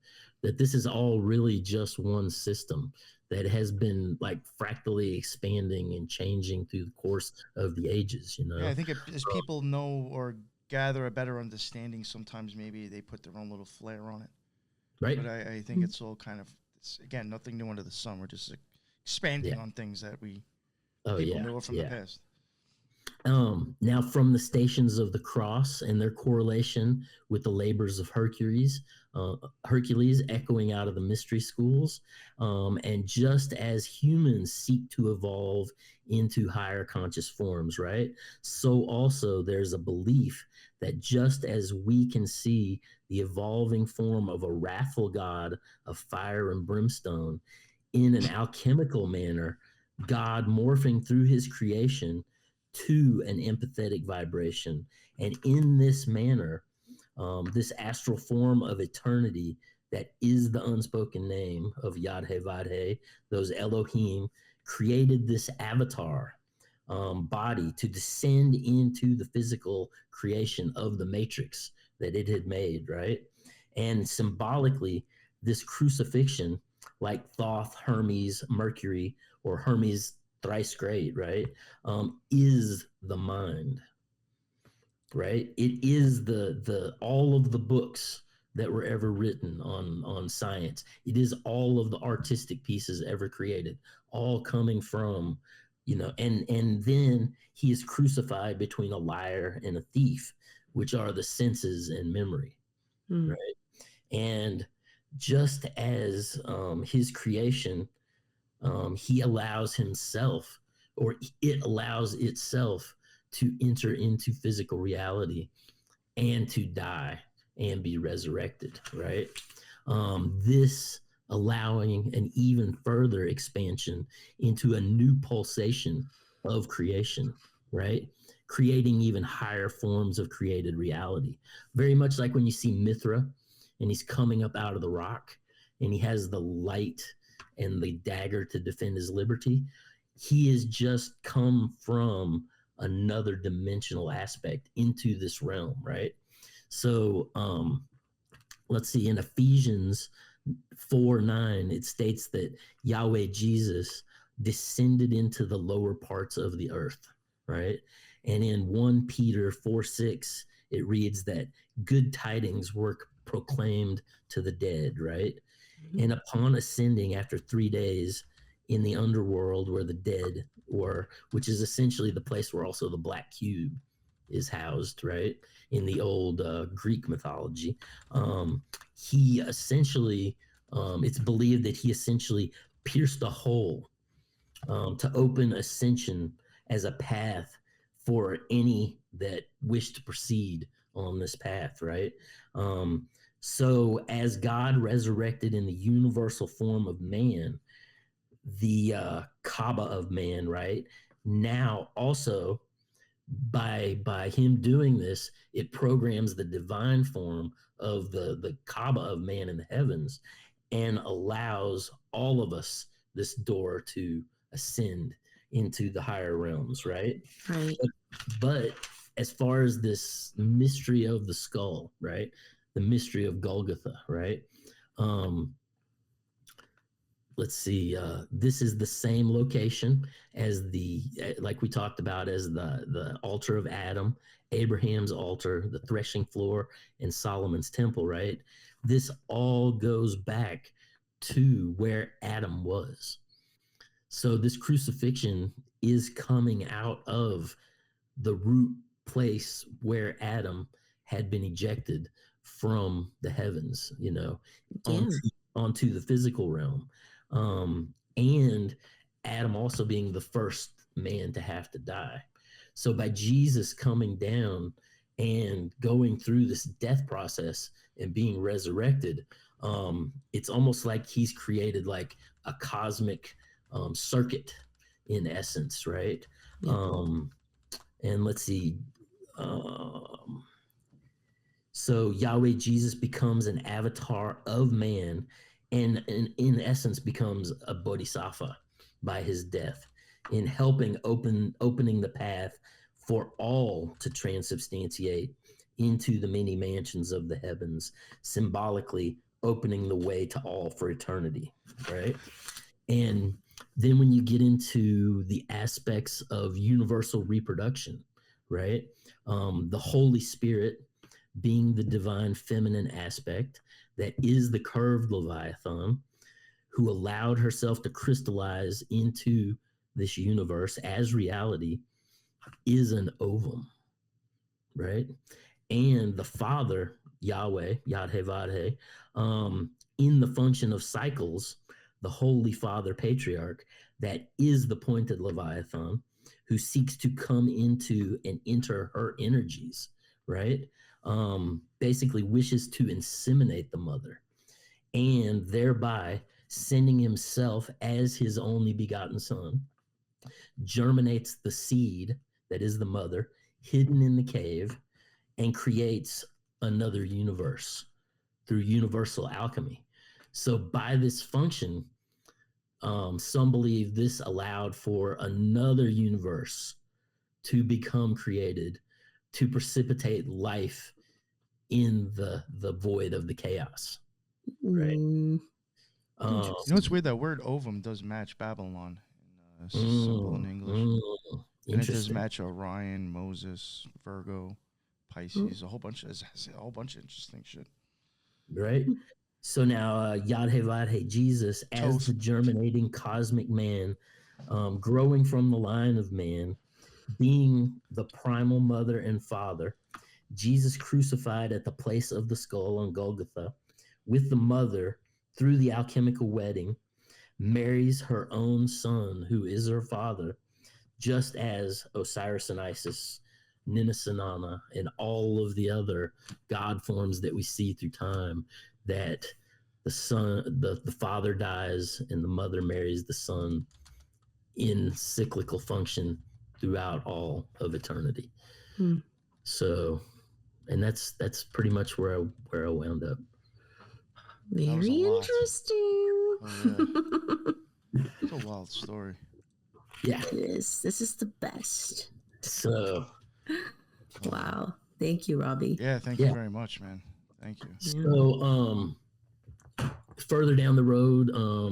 that this is all really just one system that has been like fractally expanding and changing through the course of the ages. Yeah, I think as people know or gather a better understanding, sometimes maybe they put their own little flair on it. Right. But I think it's all kind of, again, nothing new under the sun. We're just expanding on things that people knew from the past. Now, from the Stations of the Cross and their correlation with the labors of Hercules echoing out of the mystery schools, and just as humans seek to evolve into higher conscious forms, right? So also there's a belief that just as we can see the evolving form of a wrathful god of fire and brimstone in an alchemical manner, God morphing through his creation to an empathetic vibration. And in this manner, this astral form of eternity that is the unspoken name of Yad-He-Vad-He, those Elohim, created this avatar body to descend into the physical creation of the matrix that it had made, right? And symbolically, this crucifixion, like Thoth, Hermes, Mercury, or Hermes thrice great, right, is the mind, right? It is the all of the books that were ever written on science. It is all of the artistic pieces ever created, all coming from, and then he is crucified between a liar and a thief, which are the senses and memory, right? And just as his creation, he allows himself, or it allows itself, to enter into physical reality and to die and be resurrected, right? This allowing an even further expansion into a new pulsation of creation, right? Creating even higher forms of created reality. Very much like when you see Mithra and he's coming up out of the rock and he has the light and the dagger to defend his liberty. He has just come from another dimensional aspect into this realm, right? So let's see, in Ephesians 4:9, it states that Yahweh Jesus descended into the lower parts of the earth, right? And in 1 Peter 4:6, it reads that good tidings were proclaimed to the dead, right? And upon ascending after 3 days in the underworld where the dead were, which is essentially the place where also the black cube is housed, right? In the old Greek mythology, he essentially, it's believed that he essentially pierced a hole to open ascension as a path for any that wished to proceed on this path, right? So as God resurrected in the universal form of man, the Kaaba of man, right? Now also by him doing this, it programs the divine form of the Kaaba of man in the heavens and allows all of us this door to ascend into the higher realms, right? Right. But as far as this mystery of the skull, right? The mystery of Golgatha, right? Let's see, this is the same location as like we talked about, as the altar of Adam, Abraham's altar, the threshing floor, and Solomon's temple, right? This all goes back to where Adam was. So this crucifixion is coming out of the root place where Adam had been ejected from the heavens, onto the physical realm. And Adam also being the first man to have to die. So by Jesus coming down and going through this death process and being resurrected, it's almost like he's created like a cosmic circuit in essence, right? Yeah. And let's see. So Yahweh Jesus becomes an avatar of man and in essence becomes a bodhisattva by his death in helping opening the path for all to transubstantiate into the many mansions of the heavens, symbolically opening the way to all for eternity, right? And then when you get into the aspects of universal reproduction, right? The Holy Spirit being the divine feminine aspect that is the curved Leviathan, who allowed herself to crystallize into this universe as reality, is an ovum, right? And the Father, Yahweh, Yad-He-Vad-He, in the function of cycles, the Holy Father Patriarch, that is the pointed Leviathan, who seeks to come into and enter her energies, right? Basically wishes to inseminate the mother and thereby sending himself as his only begotten son, germinates the seed that is the mother hidden in the cave and creates another universe through universal alchemy. So by this function, some believe this allowed for another universe to become created to precipitate life in the void of the chaos, right? It's weird, that word ovum does match Babylon in symbol in English. And it does match Orion, Moses, Virgo, Pisces, a whole bunch of interesting shit. Right? So now Yad-He-Vad-He Jesus as the germinating cosmic man, growing from the line of man, being the primal mother and father, Jesus crucified at the place of the skull on Golgotha with the mother through the alchemical wedding, marries her own son, who is her father, just as Osiris and Isis, Ninisanana, and all of the other god forms that we see through time, that the son, the father dies and the mother marries the son in cyclical function throughout all of eternity. So, and that's pretty much where I wound up. Very interesting. Oh, yeah. It's a wild story. Yeah. It is. This is the best. So. Wow. Thank you, Robbie. Yeah, thank you very much, man. Thank you. So, further down the road,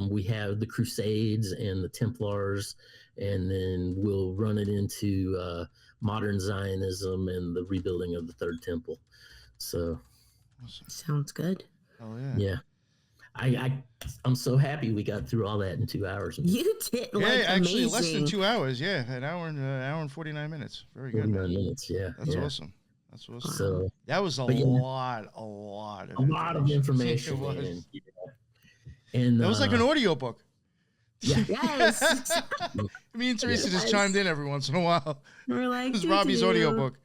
we have the Crusades and the Templars, and then we'll run it into modern Zionism and the rebuilding of the Third Temple. So, sounds good. Oh yeah. Yeah. I'm so happy we got through all that in 2 hours. You did, Yeah, actually amazing. less than 2 hours. Yeah, an hour and 49 minutes. Very good. 49 minutes. Yeah. That's awesome. That's awesome. So that was a lot of information. It was. And that was like an audio book. Yeah. Yes. Me and Teresa just chimed in every once in a while. We're like, This is Robbie's audio book.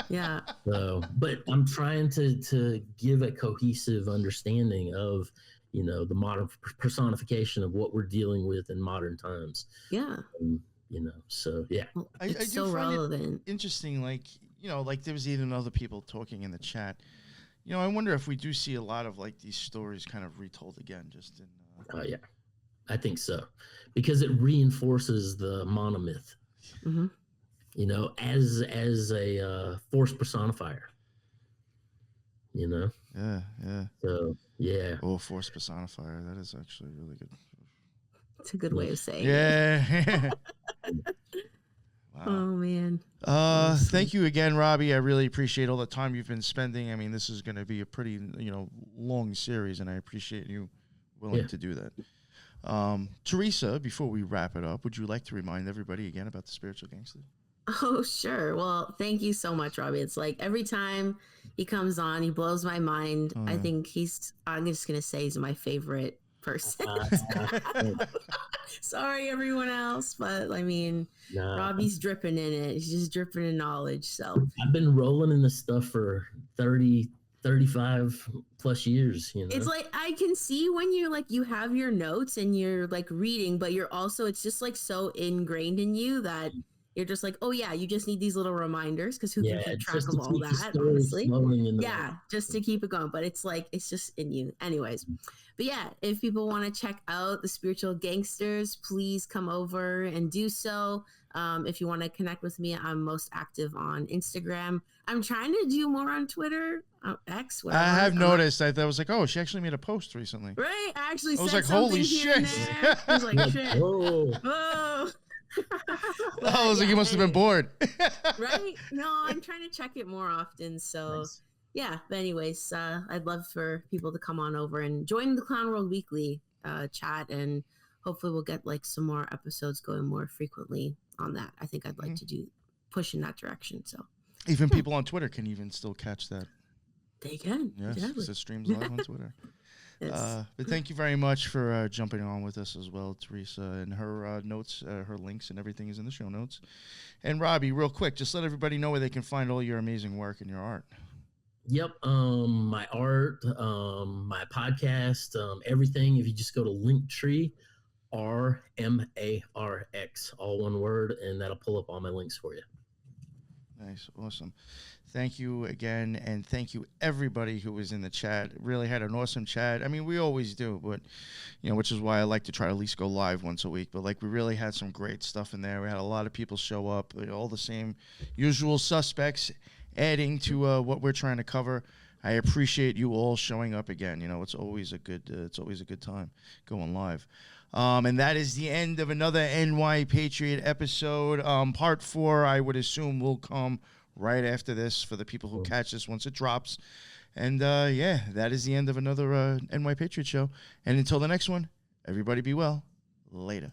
Yeah. So, but I'm trying to give a cohesive understanding of, the modern personification of what we're dealing with in modern times. Yeah. So yeah. Well, I it's do so find relevant. it interesting, like there was even other people talking in the chat. I wonder if we do see a lot of like these stories kind of retold again, just in. Yeah, I think so, because it reinforces the monomyth. Mm-hmm. As a force personifier. Yeah. So yeah. Oh, force personifier. That is actually really good. It's a good way of saying it. Yeah. Wow. Oh man. Thank you again, Robbie. I really appreciate all the time you've been spending. I mean, this is going to be a pretty, long series, and I appreciate you willing to do that. Teresa, before we wrap it up, would you like to remind everybody again about the Spiritual Gangster? Oh, sure. Well, thank you so much, Robbie. It's like every time he comes on, he blows my mind. I think I'm just going to say he's my favorite person. Sorry, everyone else. But I mean, Robbie's dripping in it. He's just dripping in knowledge. So I've been rolling in this stuff for 35 plus years. It's like I can see when you're like you have your notes and you're like reading, but you're also it's just like so ingrained in you that you're just like, oh yeah, you just need these little reminders because who can keep track of all that, honestly? Yeah, just to keep it going. But it's like it's just in you, anyways. But yeah, if people want to check out the Spiritual Gangsters, please come over and do so. If you want to connect with me, I'm most active on Instagram. I'm trying to do more on Twitter, X. Whatever. I have noticed. I was like, oh, she actually made a post recently. Right, I actually. I was said like, holy shit! I was like, shit. Whoa. I was like, you must have been bored. Right? No, I'm trying to check it more often. So, nice. Yeah. But anyways, I'd love for people to come on over and join the Clown World Weekly chat, and hopefully we'll get like some more episodes going more frequently on that. I think I'd like to push in that direction. So even people on Twitter can even still catch that. They can. Yes, because it streams live on Twitter. But thank you very much for jumping on with us as well, Teresa. And her notes, her links and everything is in the show notes. And Robbie, real quick, just let everybody know where they can find all your amazing work and your art. Yep. My art, my podcast, everything. If you just go to Linktree, RMarx, all one word, and that'll pull up all my links for you. Nice. Awesome. Thank you again, and thank you everybody who was in the chat. Really had an awesome chat. I mean, we always do, but which is why I like to try to at least go live once a week. But like, we really had some great stuff in there. We had a lot of people show up, all the same usual suspects, adding to what we're trying to cover. I appreciate you all showing up again. It's always a good time going live. And that is the end of another NY Patriot episode. Part 4, I would assume, will come right after this for the people who catch this once it drops. And that is the end of another NY Patriot show. And until the next one, everybody be well. Later.